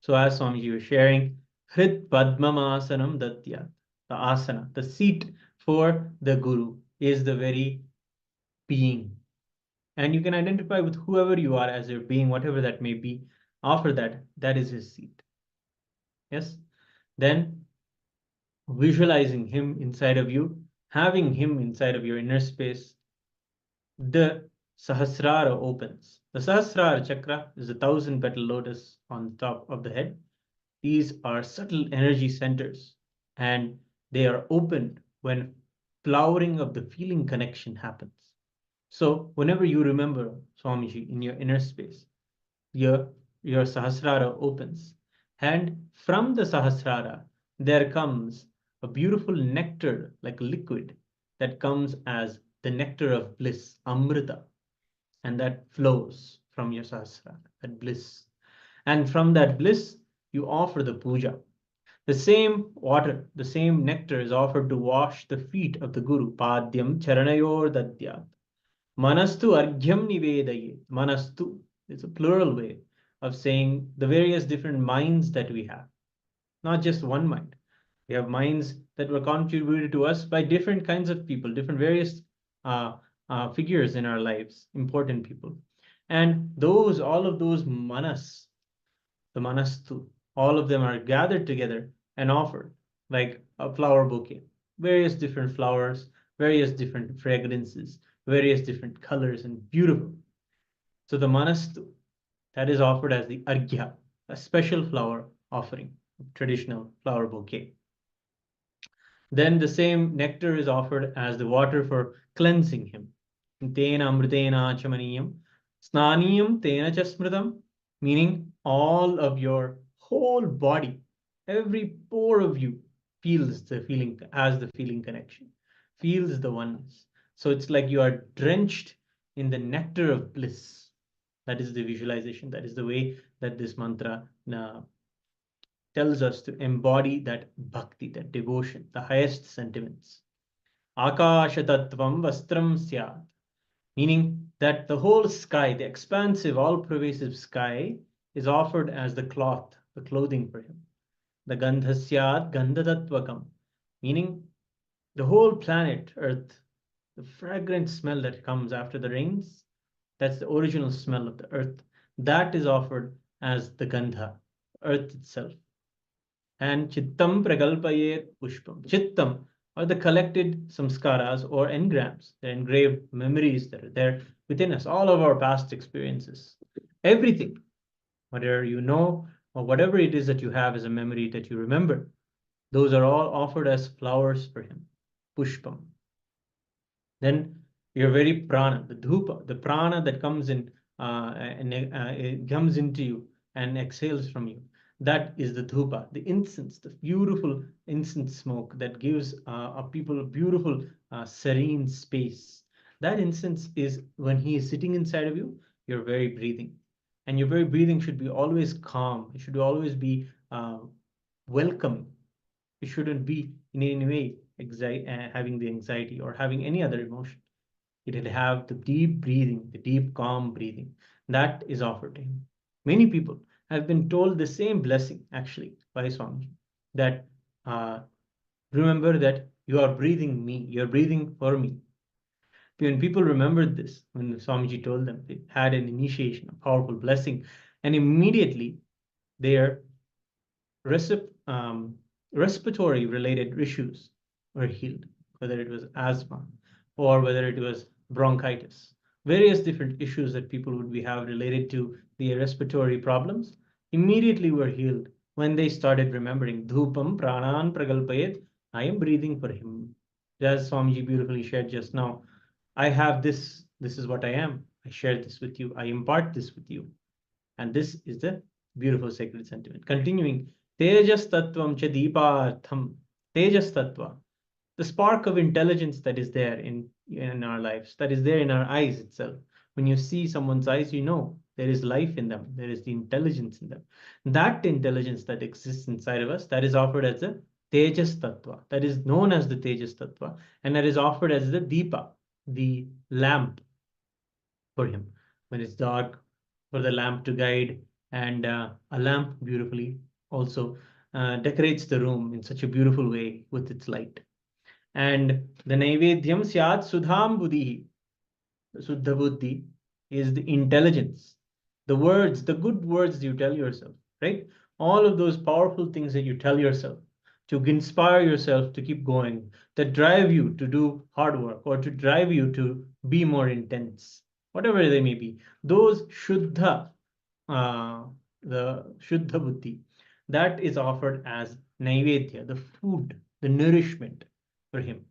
So as Swamiji was sharing, Hrit Padmam Asanam Datyat, the asana, the seat for the Guru is the very being. And you can identify with whoever you are as your being, whatever that may be. Offer that is his seat. Yes? Then visualizing him inside of you, having him inside of your inner space, the Sahasrara opens. The Sahasrara chakra is a 1,000-petal lotus on the top of the head. These are subtle energy centers, and they are opened when flowering of the feeling connection happens. So whenever you remember Swamiji in your inner space, your Sahasrara opens, and from the Sahasrara there comes a beautiful nectar, like a liquid, that comes as the nectar of bliss, Amrita, and that flows from your Sahasrara. that bliss. And from that bliss, you offer the puja. The same water, the same nectar is offered to wash the feet of the Guru. Padyam charanayor dadyat. Manastu argyam nivedaye. Manastu is a plural way of saying the various different minds that we have. Not just one mind. We have minds that were contributed to us by different kinds of people, different various figures in our lives, important people. And all of those manas, the manastu, all of them are gathered together and offered like a flower bouquet, various different flowers, various different fragrances, various different colors, and beautiful. So the manastu, that is offered as the arghya, a special flower offering, traditional flower bouquet. Then the same nectar is offered as the water for cleansing him. Tena amritena chamaniyam, snaniyam tena chasmritam, meaning all of your whole body, every pore of you feels the feeling, as the feeling connection, feels the oneness. So it's like you are drenched in the nectar of bliss. That is the visualization. That is the way that this mantra tells us to embody that bhakti, that devotion, the highest sentiments. Akasha tattvam vastram syat, meaning that the whole sky, the expansive, all-pervasive sky, is offered as the cloth, the clothing for him. The gandhasyat gandhadatvakam, meaning the whole planet, Earth, the fragrant smell that comes after the rains, that's the original smell of the earth. That is offered as the gandha, earth itself. And chittam prakalpayet pushpam. Chittam are the collected samskaras or engrams, the engraved memories that are there within us, all of our past experiences. Everything, whatever you know, or whatever it is that you have as a memory that you remember, those are all offered as flowers for him, pushpam. Then your very prana, the dhupa, the prana that comes in it comes into you and exhales from you. That is the dhupa, the incense, the beautiful incense smoke that gives people a beautiful, serene space. That incense is when he is sitting inside of you, your very breathing. And your very breathing should be always calm. It should always be welcome. It shouldn't be in any way having the anxiety or having any other emotion. It'll have the deep breathing, the deep calm breathing. That is offered to him. Many people have been told the same blessing, actually, by Swamiji, that remember that you are breathing me, you're breathing for me. When people remembered this, when Swamiji told them, they had an initiation, a powerful blessing, and immediately their respiratory related issues were healed, whether it was asthma or whether it was bronchitis, various different issues that people would have related to the respiratory problems immediately were healed when they started remembering dhupam pranan pragalpayet. I am breathing for him. As Swamiji beautifully shared just now, I have this is what I am. I share this with you. I impart this with you. And this is the beautiful sacred sentiment. Continuing, tejas tattvam cha deepartham. Tejas tattva, the spark of intelligence that is there in our lives, that is there in our eyes itself. When you see someone's eyes, you know there is life in them. There is the intelligence in them. That intelligence that exists inside of us, that is offered as the Tejas Tattva. That is known as the Tejas Tattva. And that is offered as the Deepa, the lamp for him. When it's dark, for the lamp to guide. And a lamp beautifully also decorates the room in such a beautiful way with its light. And the Naivedyam Syat Sudham Buddhi. Suddha Buddhi is the intelligence, the words, the good words you tell yourself, right? All of those powerful things that you tell yourself to inspire yourself to keep going, that drive you to do hard work or to drive you to be more intense, whatever they may be. Those Shuddha, the Shuddha Buddhi, that is offered as Naivedya, the food, the nourishment for him.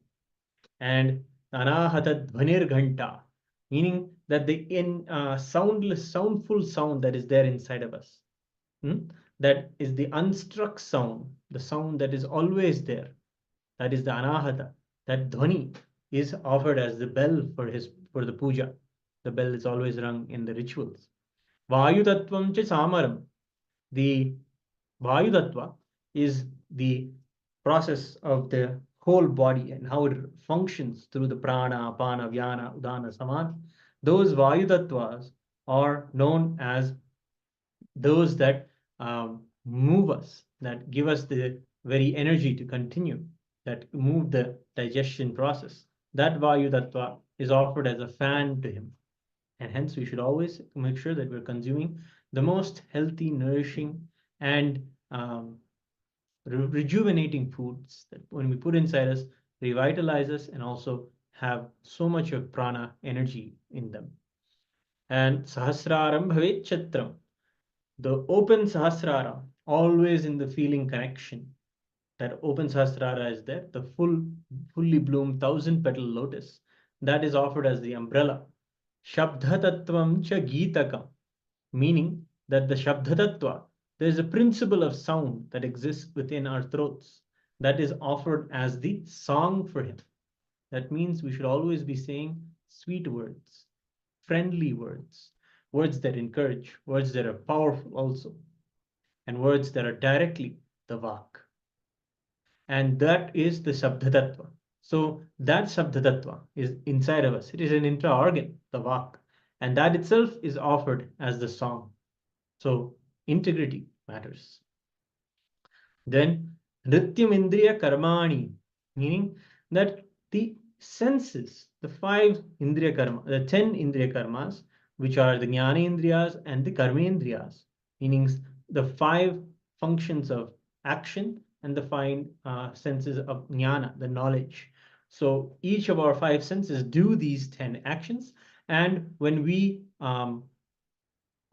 And Anahata Dhvanir Ghanta, meaning that the soundless, soundful sound that is there inside of us, that is the unstruck sound, the sound that is always there, that is the Anahata. That Dhvani is offered as the bell for the puja. The bell is always rung in the rituals. Vayu Tattvam cha Samaram. The Vayu Tattva is the process of the whole body and how it functions through the prana, apana, vyana, udana, samana. Those Vayu Tattvas are known as those that move us, that give us the very energy to continue, that move the digestion process. That Vayu Tattva is offered as a fan to him. And hence, we should always make sure that we're consuming the most healthy, nourishing, and rejuvenating foods that when we put inside us, revitalize us and also have so much of prana energy in them. And Sahasraram Bhavet Chatram, the open Sahasrara, always in the feeling connection. That open Sahasrara is there, the fully bloomed 1,000-petal lotus that is offered as the umbrella. Shabdha Tattvam cha Geetakam, meaning that the Shabdha Tattva, there is a principle of sound that exists within our throats that is offered as the song for him. That means we should always be saying sweet words, friendly words, words that encourage, words that are powerful also, and words that are directly the Vak. And that is the Shabdha Tattva. So that Shabdha Tattva is inside of us. It is an intra-organ, the Vak. And that itself is offered as the song. So integrity matters. Then Nrityam Indriya Karmani, meaning that the senses, the 5 Indriya Karma, the 10 Indriya Karmas, which are the Jnana Indriyas and the Karma Indriyas, meaning the 5 functions of action and the 5 senses of Jnana, the knowledge. So each of our 5 senses do these 10 actions. And when we are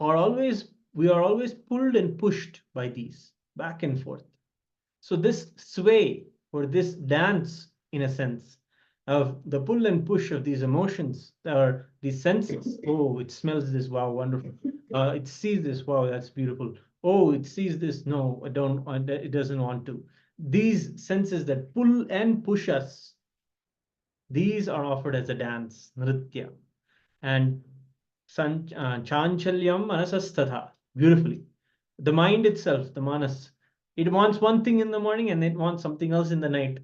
always pulled and pushed by these back and forth. So this sway or this dance, in a sense, of the pull and push of these emotions or these senses. Oh, it smells this, wow, wonderful. It sees this, wow, that's beautiful. Oh, it sees this, no, I don't, it doesn't want to. These senses that pull and push us, these are offered as a dance, nritya. And chanchalyam manasastatha, beautifully. The mind itself, the manas, it wants one thing in the morning and it wants something else in the night.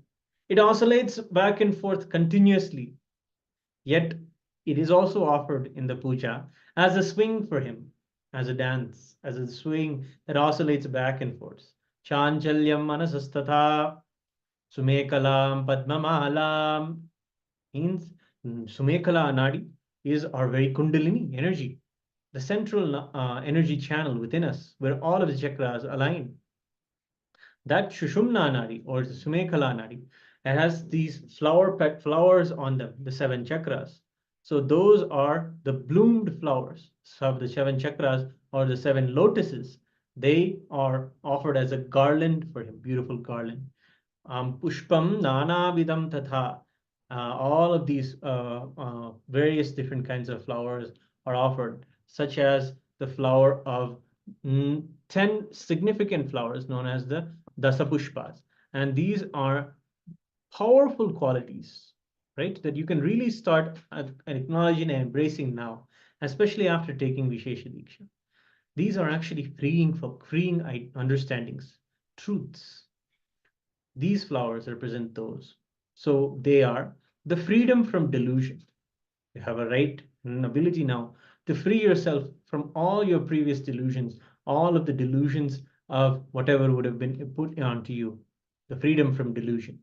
It oscillates back and forth continuously. Yet it is also offered in the puja as a swing for him, as a dance, as a swing that oscillates back and forth. Chanchalyam manasastatha sumekalam padmamalam, means sumekala anadi is our very kundalini energy, the central energy channel within us, where all of the chakras align. That Shushumna Nadi or the Sumekala Nadi, it has these flowers on them, the 7 chakras. So those are the bloomed flowers of the 7 chakras or the 7 lotuses. They are offered as a garland for him, beautiful garland. Pushpam Nana Vidam Tatha. All of these various different kinds of flowers are offered, such as the flower of 10 significant flowers known as the Dasapushpas. And these are powerful qualities, right, that you can really start acknowledging and embracing now, especially after taking Vishesha Diksha. These are actually freeing understandings, truths. These flowers represent those. So they are the freedom from delusion. You have a right and ability now to free yourself from all your previous delusions, all of the delusions of whatever would have been put onto you. The freedom from delusion.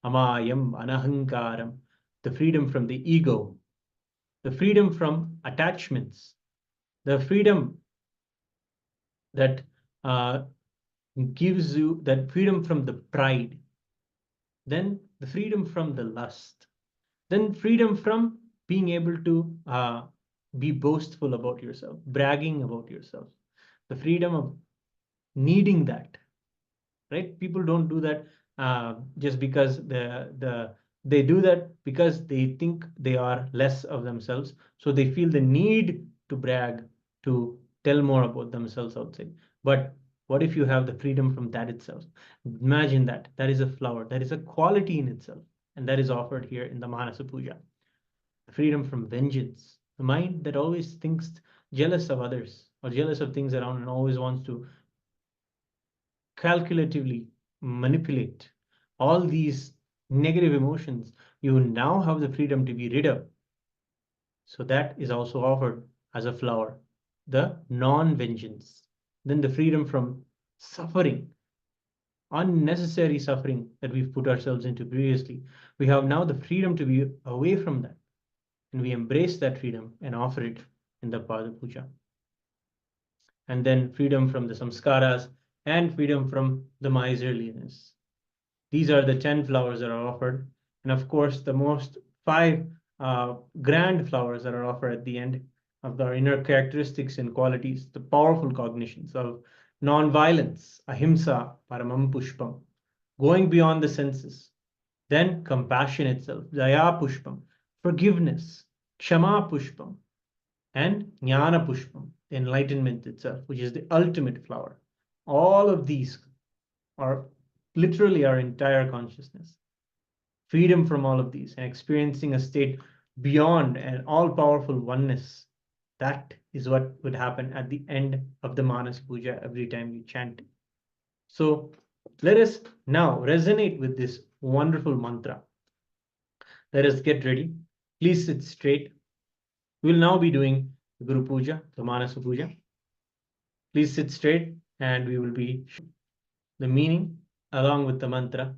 Amayam, anahankaram, the freedom from the ego, the freedom from attachments, the freedom that gives you that freedom from the pride, then the freedom from the lust, then freedom from being able to be boastful about yourself, bragging about yourself, the freedom of needing that, right? People don't do that just because they do that because they think they are less of themselves. So they feel the need to brag, to tell more about themselves outside. But what if you have the freedom from that itself? Imagine that. That is a flower. That is a quality in itself. And that is offered here in the Manasa Puja. Freedom from vengeance. The mind that always thinks jealous of others. or jealous of things around and always wants to calculatively manipulate all these negative emotions, you now have the freedom to be rid of. So that is also offered as a flower, the non-vengeance. Then the freedom from suffering, unnecessary suffering that we've put ourselves into previously. We have now the freedom to be away from that. And we embrace that freedom and offer it in the Pada Puja. And then freedom from the samskaras and freedom from the miserliness. These are the 10 flowers that are offered. And of course, the most 5 grand flowers that are offered at the end of our inner characteristics and qualities, the powerful cognitions of non-violence, ahimsa, paramam pushpam, going beyond the senses. Then compassion itself, daya pushpam, forgiveness, kshama pushpam, and jnana pushpam, enlightenment itself, which is the ultimate flower. All of these are literally our entire consciousness. Freedom from all of these and experiencing a state beyond an all-powerful oneness. That is what would happen at the end of the Manas Puja every time you chant. So let us now resonate with this wonderful mantra. Let us get ready. Please sit straight. We will now be doing the Guru Puja, the Manasa Puja. Please sit straight and we will be the meaning along with the mantra.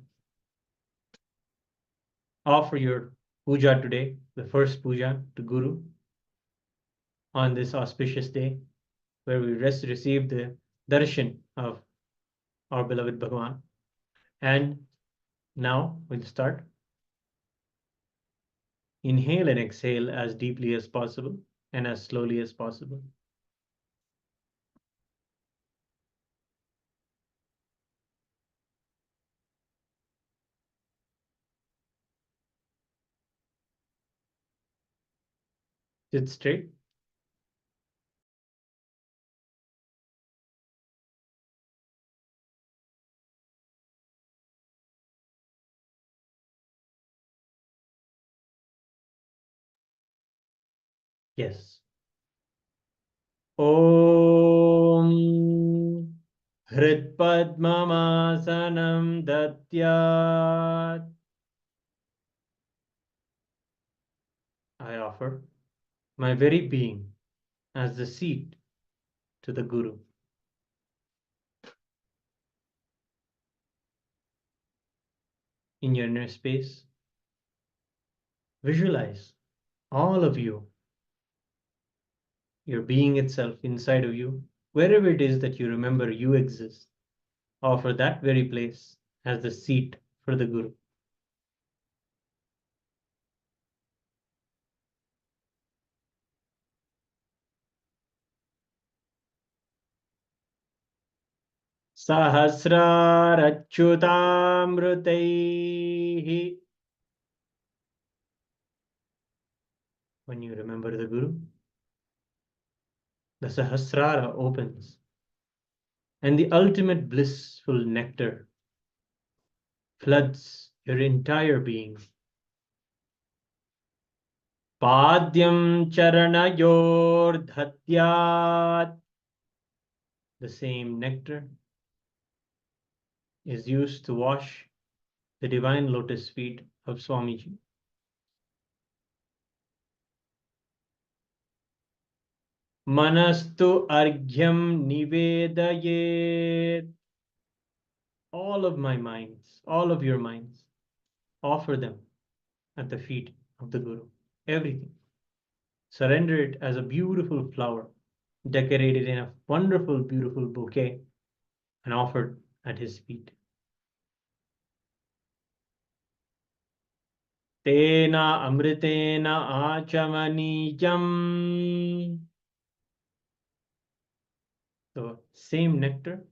Offer your puja today, the first puja to Guru, on this auspicious day, where we receive the darshan of our beloved Bhagavan. And now we'll start. Inhale and exhale as deeply as possible and as slowly as possible. Sit straight. Yes. Om Hridpadmamasanam Datyat. I offer my very being as the seat to the Guru. In your inner space, visualize all of you, your being itself inside of you, wherever it is that you remember you exist, offer that very place as the seat for the Guru. Sahasrarachyutamrutaihi. When you remember the Guru, the Sahasrara opens and the ultimate blissful nectar floods your entire being. Padyam charanayor dhatyat. The same nectar is used to wash the divine lotus feet of Swamiji. Manastu arghyam nivedayet. All of my minds, all of your minds, offer them at the feet of the Guru. Everything. Surrender it as a beautiful flower, decorated in a wonderful, beautiful bouquet, and offered at his feet. Tena amritena achamanijam. The same nectar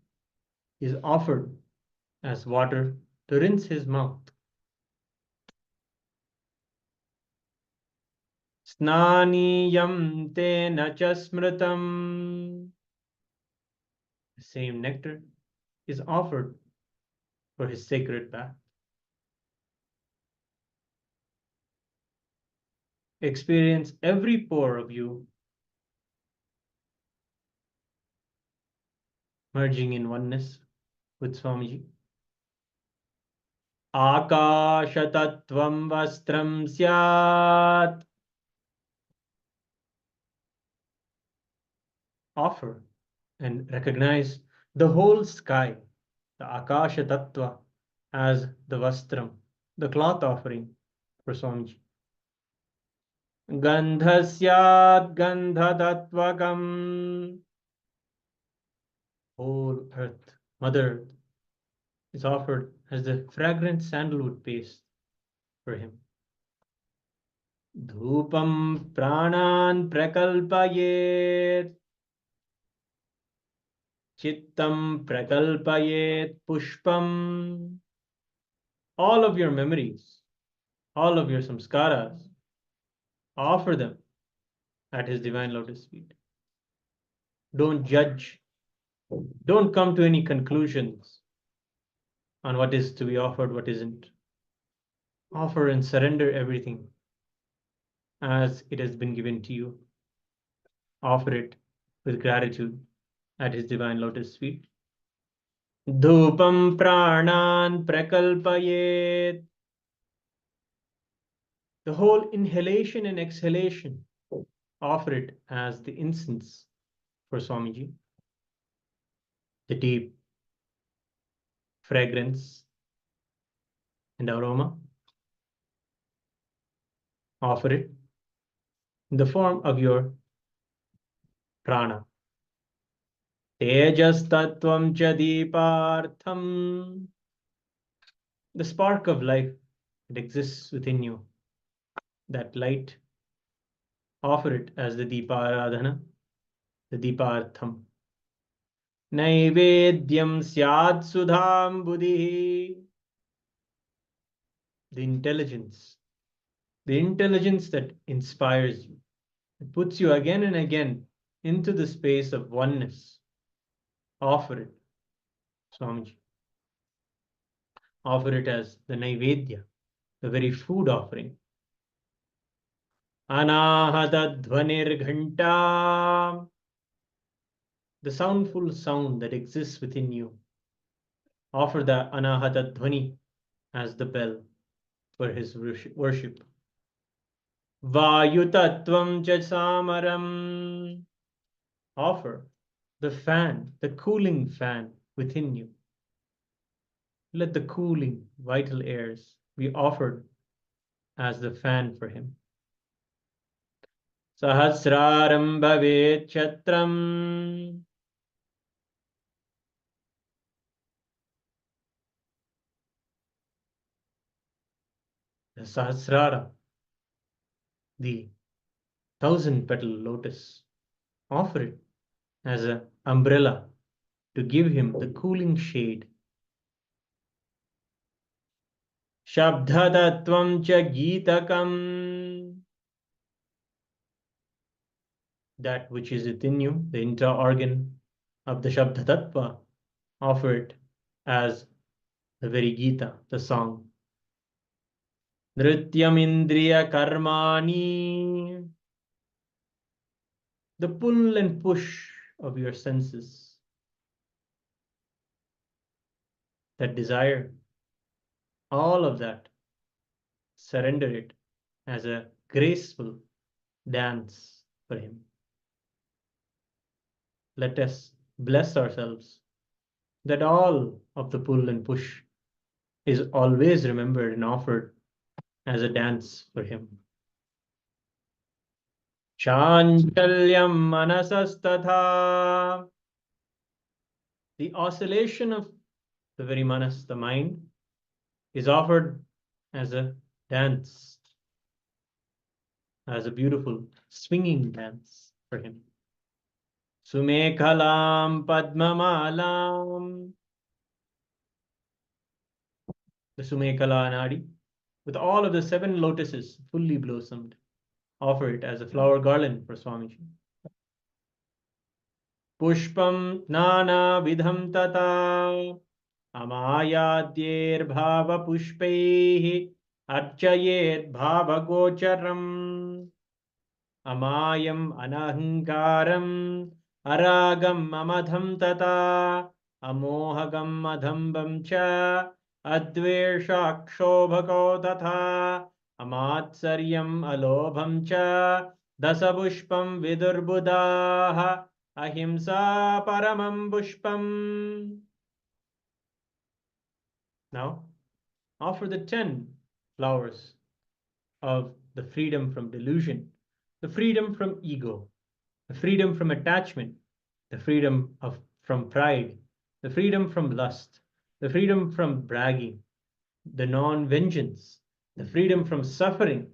is offered as water to rinse his mouth. Snaniyam tena chasmritam. The same nectar is offered for his sacred bath. Experience every pore of you merging in oneness with Swamiji. Akashatattvam vastram syat. Offer and recognize the whole sky, the Akasha Tattva, as the Vastram, the cloth offering for Swamiji. Gandhasyat Gandhatatvakam. Whole earth, Mother Earth, is offered as the fragrant sandalwood paste for him. Dhupam pranan prakalpayet. Chittam prakalpayet pushpam. All of your memories, all of your samskaras, offer them at his divine lotus feet. Don't judge. Don't come to any conclusions on what is to be offered, what isn't. Offer and surrender everything as it has been given to you. Offer it with gratitude at his divine lotus feet. Dhupam pranan prakalpayet. The whole inhalation and exhalation, offer it as the incense for Swamiji. The deep fragrance and aroma, offer it in the form of your prana. Tejas tattvam cha deepartham. The spark of life that exists within you, that light, offer it as the deeparadhana, the deepartham. Naivedyam syad sudham buddhi. The intelligence that inspires you. It puts you again and again into the space of oneness. Offer it, Swamiji. Offer it as the Naivedya, the very food offering. Anahata dhvanir ghanta. The soundful sound that exists within you. Offer the Anahata dhvani as the bell for his worship. Vayutattvam cha samaram. Offer the fan, the cooling fan within you. Let the cooling vital airs be offered as the fan for him. Sahasraram bhavet chatram. The Sahasrara, the 1,000-petal lotus, offer it as an umbrella to give him the cooling shade. Shabdhatattvam cha geetakam. That which is within you, the intra-organ of the Shabdhatattva, offer it as the very Gita, the song. Nrityam indriya karmani. The pull and push of your senses. That desire, all of that, surrender it as a graceful dance for him. Let us bless ourselves that all of the pull and push is always remembered and offered as a dance for him. Chanchalyam manasastatha. The oscillation of the very manas, the mind, is offered as a dance, as a beautiful swinging dance for him. Sumekhalam padmamalam. The Sumekhala Nadi, with all of the 7 lotuses fully blossomed, offer it as a flower garland for Swamiji. Pushpam nana vidham tata. Amayadyer bhava pushpaihi archayet bhava gocharam. Amayam anahankaram aragam amadham tata amohagam adhambam cha adveshakshobhako tatha amatsaryam alobham cha dasapushpam vidurbudaha ahimsa paramam pushpam. Now, offer the 10 flowers of the freedom from delusion, the freedom from ego, the freedom from attachment, the freedom from pride, the freedom from lust, the freedom from bragging, the non-vengeance, the freedom from suffering,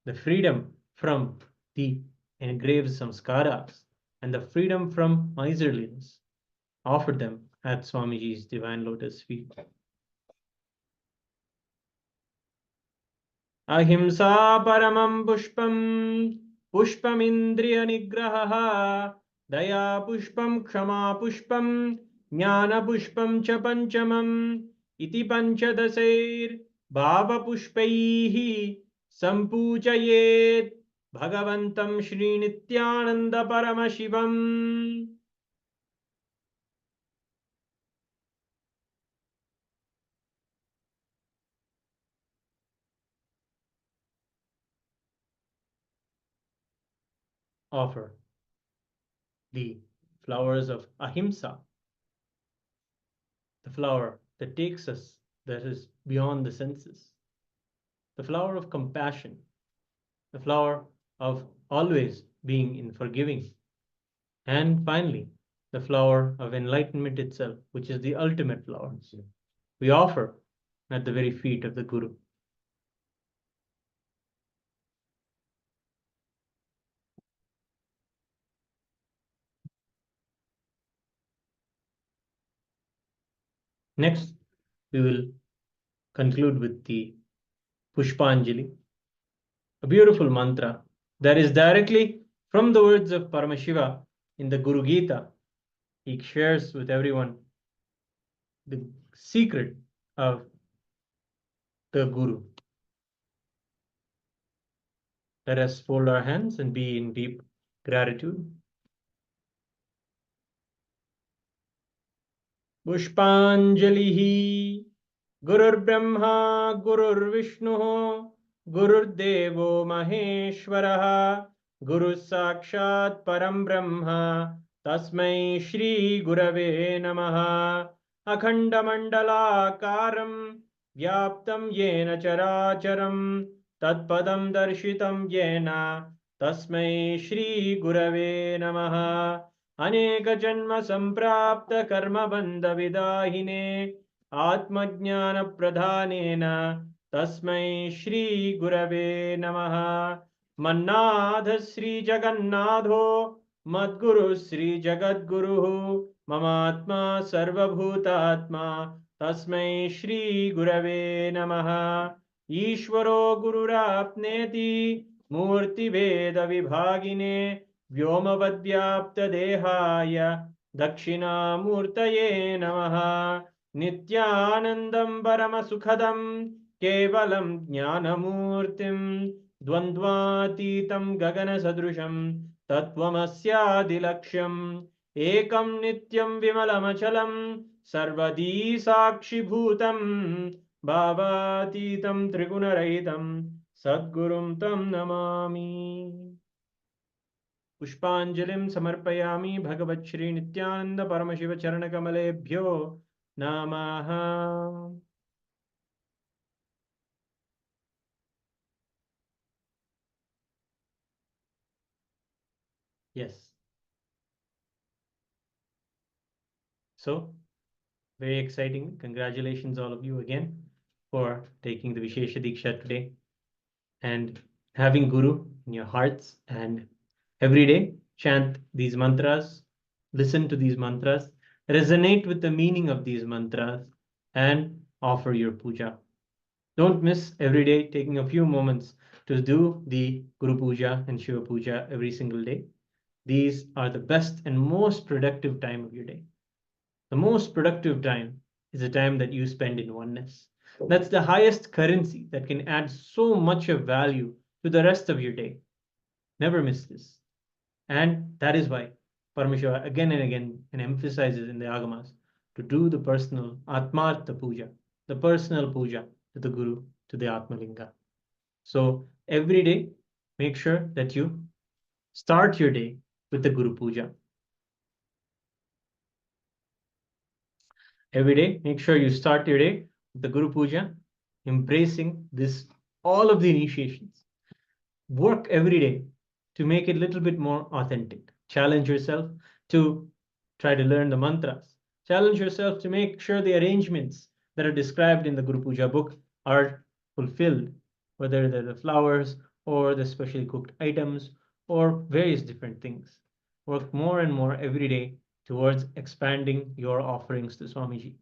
the freedom from the engraved samskaras, and the freedom from miserliness. Offer them at Swamiji's divine lotus feet. Ahimsa paramam pushpam, pushpamindriya nigraha, daya pushpam, kshama pushpam, jnana pushpam cha panchamam, iti panchadasair bhava pushpaihi sampujayet bhagavantam Shri Nityananda Paramashivam. Offer the flowers of ahimsa, the flower that takes us, that is beyond the senses, the flower of compassion, the flower of always being in forgiving, and finally, the flower of enlightenment itself, which is the ultimate flower. We offer at the very feet of the Guru. Next, we will conclude with the Pushpanjali, a beautiful mantra that is directly from the words of Paramashiva in the Guru Gita. He shares with everyone the secret of the Guru. Let us fold our hands and be in deep gratitude. Pushpanjalihi Gurur Brahma Gurur Vishnu Gurur Devo Maheshwaraha Guru Sakshat Param Brahma Tasmai Shri Gurave Namaha Akhanda Mandalakaram Vyaptam Yena Characharam Tatpadam Darshitam Yena Tasmai Shri Gurave Namaha Aneka Janma Samprapta Karma Bandha Vidahine Atmajnana Pradhanena Tasmai Shri Gurave Namaha Mannadha Sri Jagannatho Madguru Sri Jagadguru Mamatma Sarvabhutatma Tasmai Shri Gurave Namaha Ishvaro Gururapneti Murti Veda Vibhagine Vyomavadvyaptadehaya Dakshinamurtaye Namaha Nityanandam Paramasukhadam Kevalam Jnanamurtim Dvandvatitam Gagana Sadrusham Tatvamasyadilaksham Ekam Nityam Vimalamachalam Sarvadi Sakshi Bhutam Bhavatitam Trigunarahitam Sadgurum Tam Namami. Pushpanjalim samarpayami Bhagavat Shri Nityananda Paramashiva Charanakamaleebhyo Namaha. Yes. So, very exciting. Congratulations all of you again for taking the Vishesha Diksha today and having Guru in your hearts, and every day chant these mantras, listen to these mantras, resonate with the meaning of these mantras, and offer your puja. Don't miss every day taking a few moments to do the Guru Puja and Shiva Puja every single day. These are the best and most productive time of your day. The most productive time is the time that you spend in oneness. That's the highest currency that can add so much of value to the rest of your day. Never miss this. And that is why Paramashiva again and again and emphasizes in the Agamas to do the personal Atmartha Puja, the personal puja to the Guru, to the Atmalinga. So every day, make sure that you start your day with the Guru Puja. Every day, make sure you start your day with the Guru Puja, embracing this, all of the initiations. Work every day to make it a little bit more authentic. Challenge yourself to try to learn the mantras. Challenge yourself to make sure the arrangements that are described in the Guru Puja book are fulfilled, whether they're the flowers or the specially cooked items or various different things. Work more and more every day towards expanding your offerings to Swamiji.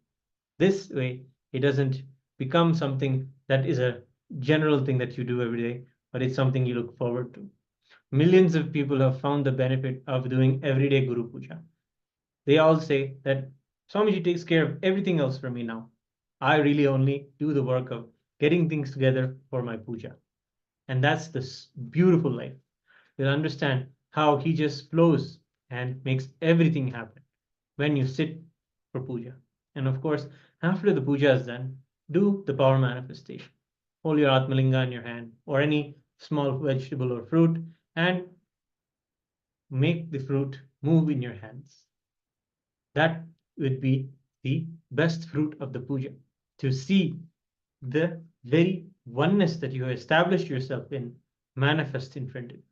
This way, it doesn't become something that is a general thing that you do every day, but it's something you look forward to. Millions of people have found the benefit of doing everyday Guru Puja. They all say that Swamiji takes care of everything else for me now. I really only do the work of getting things together for my puja. And that's this beautiful life. You'll understand how he just flows and makes everything happen when you sit for puja. And of course, after the puja is done, do the power manifestation. Hold your Atmalinga in your hand or any small vegetable or fruit and make the fruit move in your hands. That would be the best fruit of the puja, to see the very oneness that you have established yourself in manifest in front of you.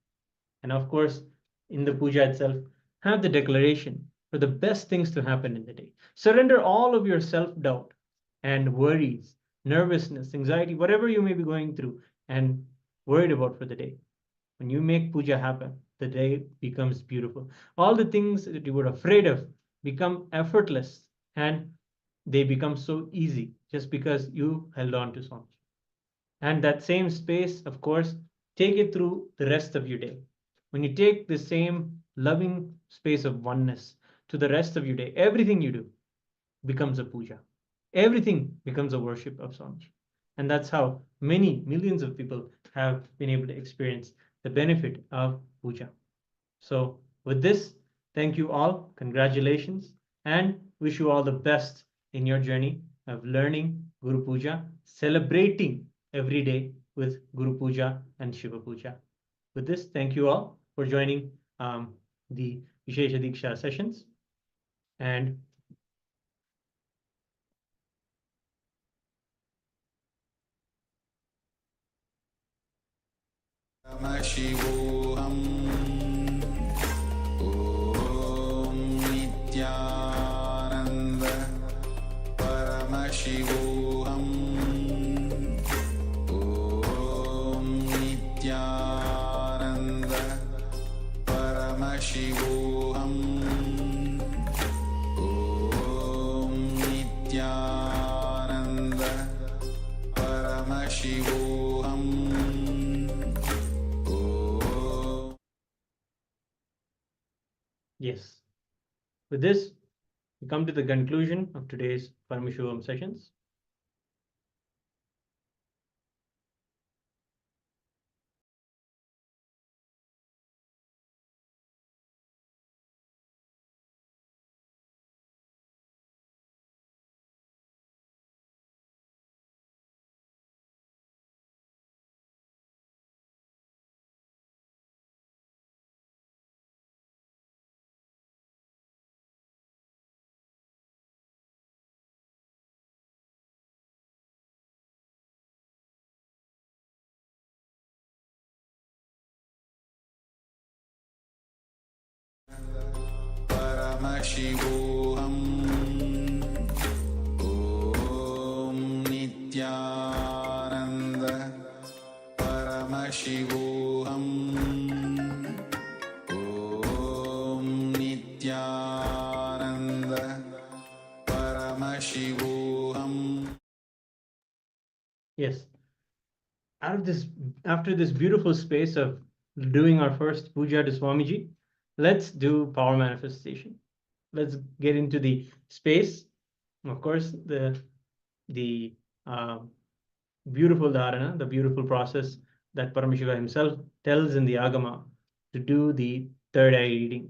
And of course, in the puja itself, have the declaration for the best things to happen in the day. Surrender all of your self-doubt and worries, nervousness, anxiety, whatever you may be going through and worried about for the day. When you make puja happen, the day becomes beautiful. All the things that you were afraid of become effortless and they become so easy just because you held on to Swamiji. And that same space, of course, take it through the rest of your day. When you take the same loving space of oneness to the rest of your day, everything you do becomes a puja. Everything becomes a worship of Swamiji. And that's how many millions of people have been able to experience the benefit of puja. So with this, thank you all, congratulations, and wish you all the best in your journey of learning Guru Puja, celebrating every day with Guru Puja and Shiva Puja. With this, thank you all for joining the Vishesha Diksha sessions. And Paramashivoham Om Nityananda Paramashivoham Om Nityananda Paramashivoham Om Nityananda Paramashivoham. yes, with this, we come to the conclusion of today's Paramashivoham sessions. Paramashivoham Om Nityananda Paramashivoham Om Nityananda Paramashivoham. Yes, after this beautiful space of doing our first puja to Swamiji, let's do power manifestation. Let's get into the space. Of course, the beautiful dharana, the beautiful process that Paramashiva himself tells in the Agama to do the third eye reading.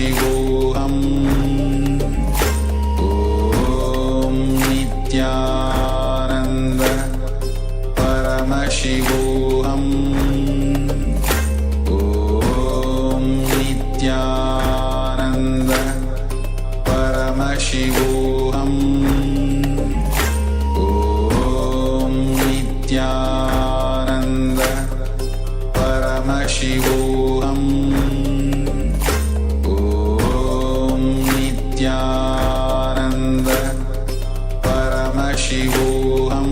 Paramashivoham Om Nityananda Paramashivoham Om Nityananda Paramashivoham Om Nityananda Paramashivoham Om Nityananda Paramashivoham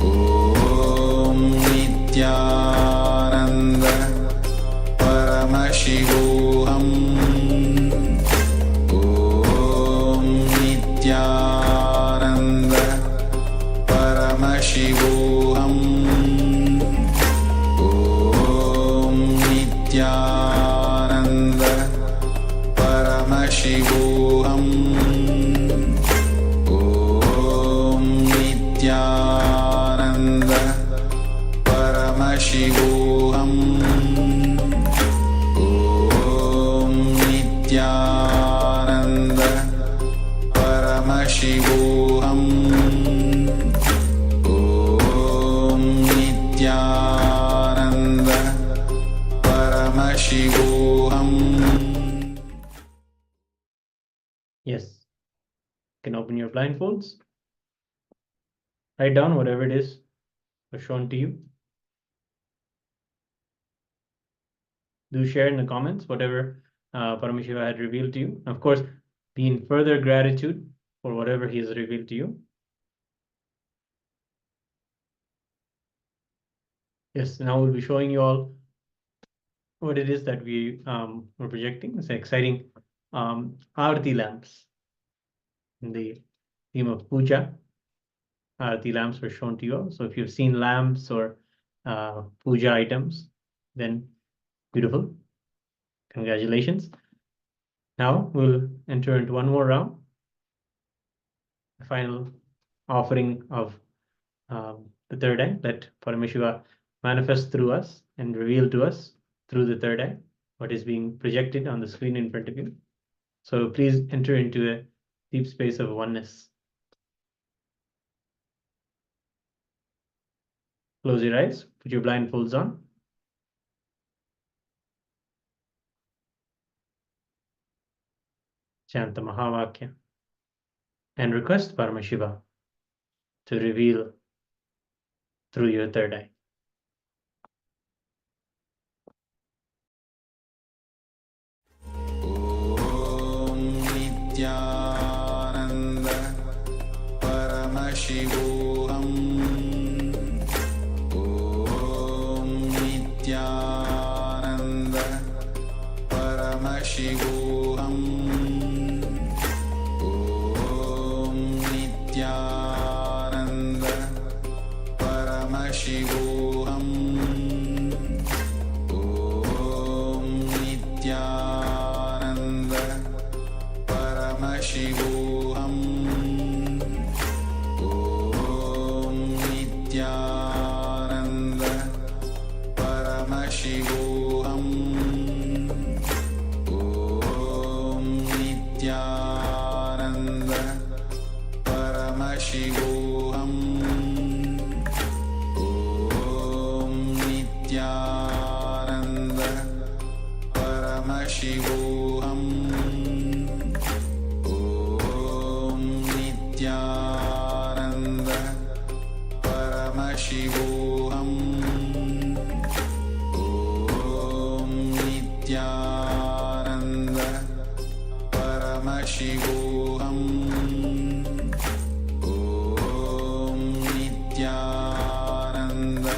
Om Nityananda Paramashivoham Om Nityananda Paramashivoham Om Nityananda Paramashivoham Om Nityananda Paramashivoham Om Nityananda Paramashivoham Om Nityananda Paramashivoham. Yes. You can open your blindfolds. Write down whatever it is was shown to you. Do share in the comments whatever Paramashiva had revealed to you. Of course, be in further gratitude for whatever he has revealed to you. Yes, now we'll be showing you all what it is that we were projecting. It's exciting Aarti lamps. In the theme of puja, Aarti lamps were shown to you all. So if you've seen lamps or puja items, then beautiful. Congratulations. Now we'll enter into one more round. The final offering of the third eye. Let Paramashiva manifest through us and reveal to us through the third eye what is being projected on the screen in front of you. So please enter into a deep space of oneness. Close your eyes, put your blindfolds on. Chant the Mahavakya and request Paramashiva to reveal through your third eye. Om Nityananda Paramashivoham Om Nityananda Paramashivoham Om Nityananda Paramashivoham Om Nityananda Paramashivoham Om Nityananda Paramashivoham Om Nityananda Paramashivoham Om Nityananda Paramashivoham Om Nityananda Paramashivoham Om Nityananda Paramashivoham Om Nityananda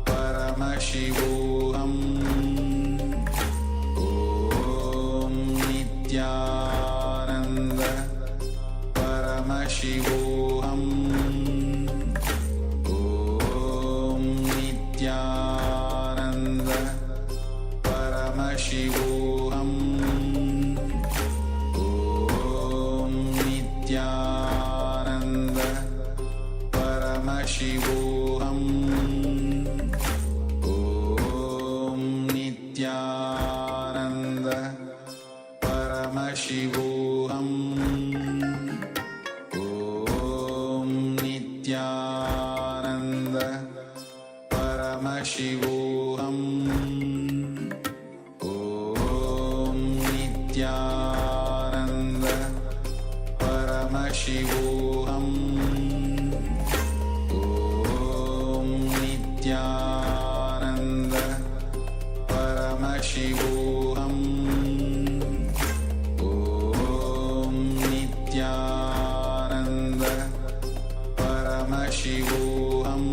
Paramashivoham Om Nityananda Paramashivoham Om Nityananda Paramashivoham Om Nityananda Paramashivoham Om Nityananda Paramashivoham Om Nityananda Paramashivoham Om Nityananda Paramashivoham Om Nityananda Paramashivoham Om Nityananda Paramashivoham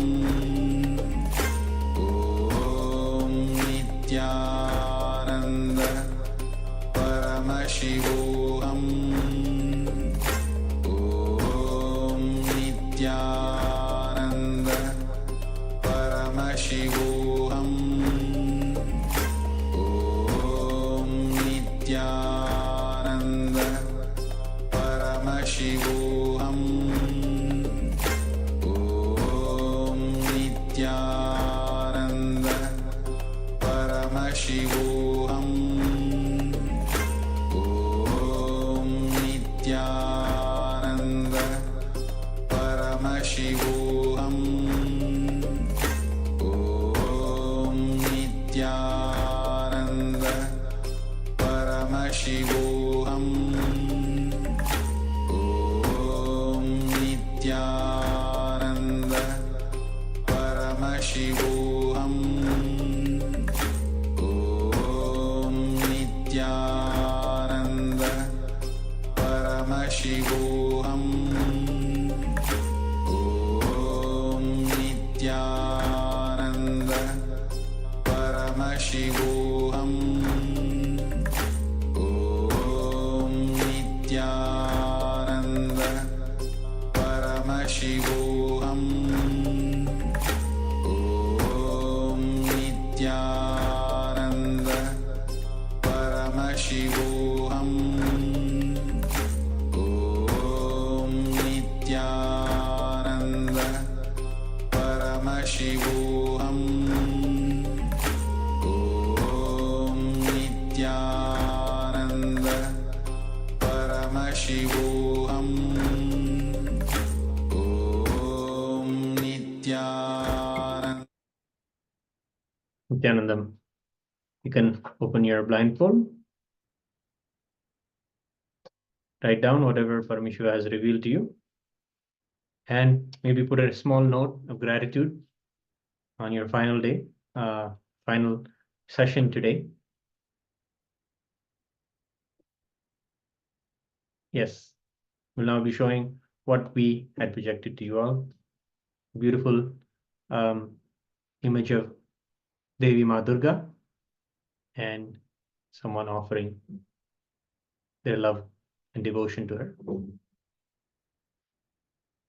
Om Nityananda Paramashivoham Om Nityananda Paramashivoham Om Nityananda Paramashivoham Om Nityananda Paramashivoham Om Nityananda Paramashivoham Om Nityananda Paramashivoham Om Nityananda Paramashivoham Om Nityananda Paramashivoham Om Nityananda Paramashivoham Om Nityananda Paramashivoham Om Nityananda Paramashivoham Om Nityananda Paramashivoham Om Nityananda Paramashivoham Om Nityananda. Nityanandam, you can open your blindfold, write down whatever Paramashiva has revealed to you, and maybe put a small note of gratitude on your final day, final session today. Yes, we'll now be showing what we had projected to you all. Beautiful image of Devi Ma Durga and someone offering their love and devotion to her.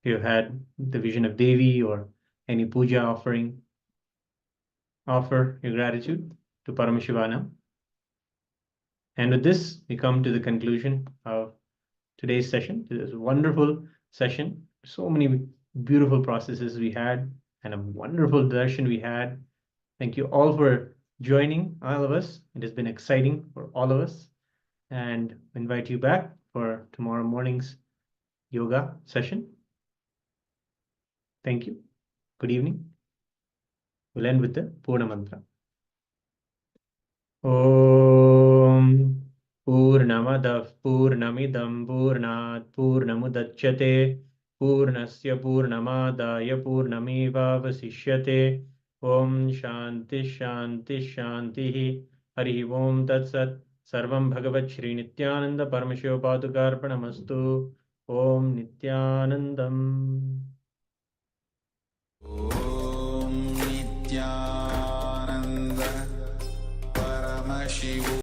If you had the vision of Devi or any puja offering, offer your gratitude to Paramashiva now. And with this, we come to the conclusion of today's session. It was a wonderful session. So many beautiful processes we had and a wonderful darshan we had. Thank you all for joining, all of us. It has been exciting for all of us. And invite you back for tomorrow morning's yoga session. Thank you. Good evening. We'll end with the Purna Mantra. Om Purnamadav Purnamidam Purnat Purnamudachyate Purnasya Purnamadaya Purnamevavasishyate Om Shanti Shanti Shanti Hari Om Tat Sat Sarvam Bhagavat Shri Nityananda Paramashiva Padukarpanamastu Om Nityanandam.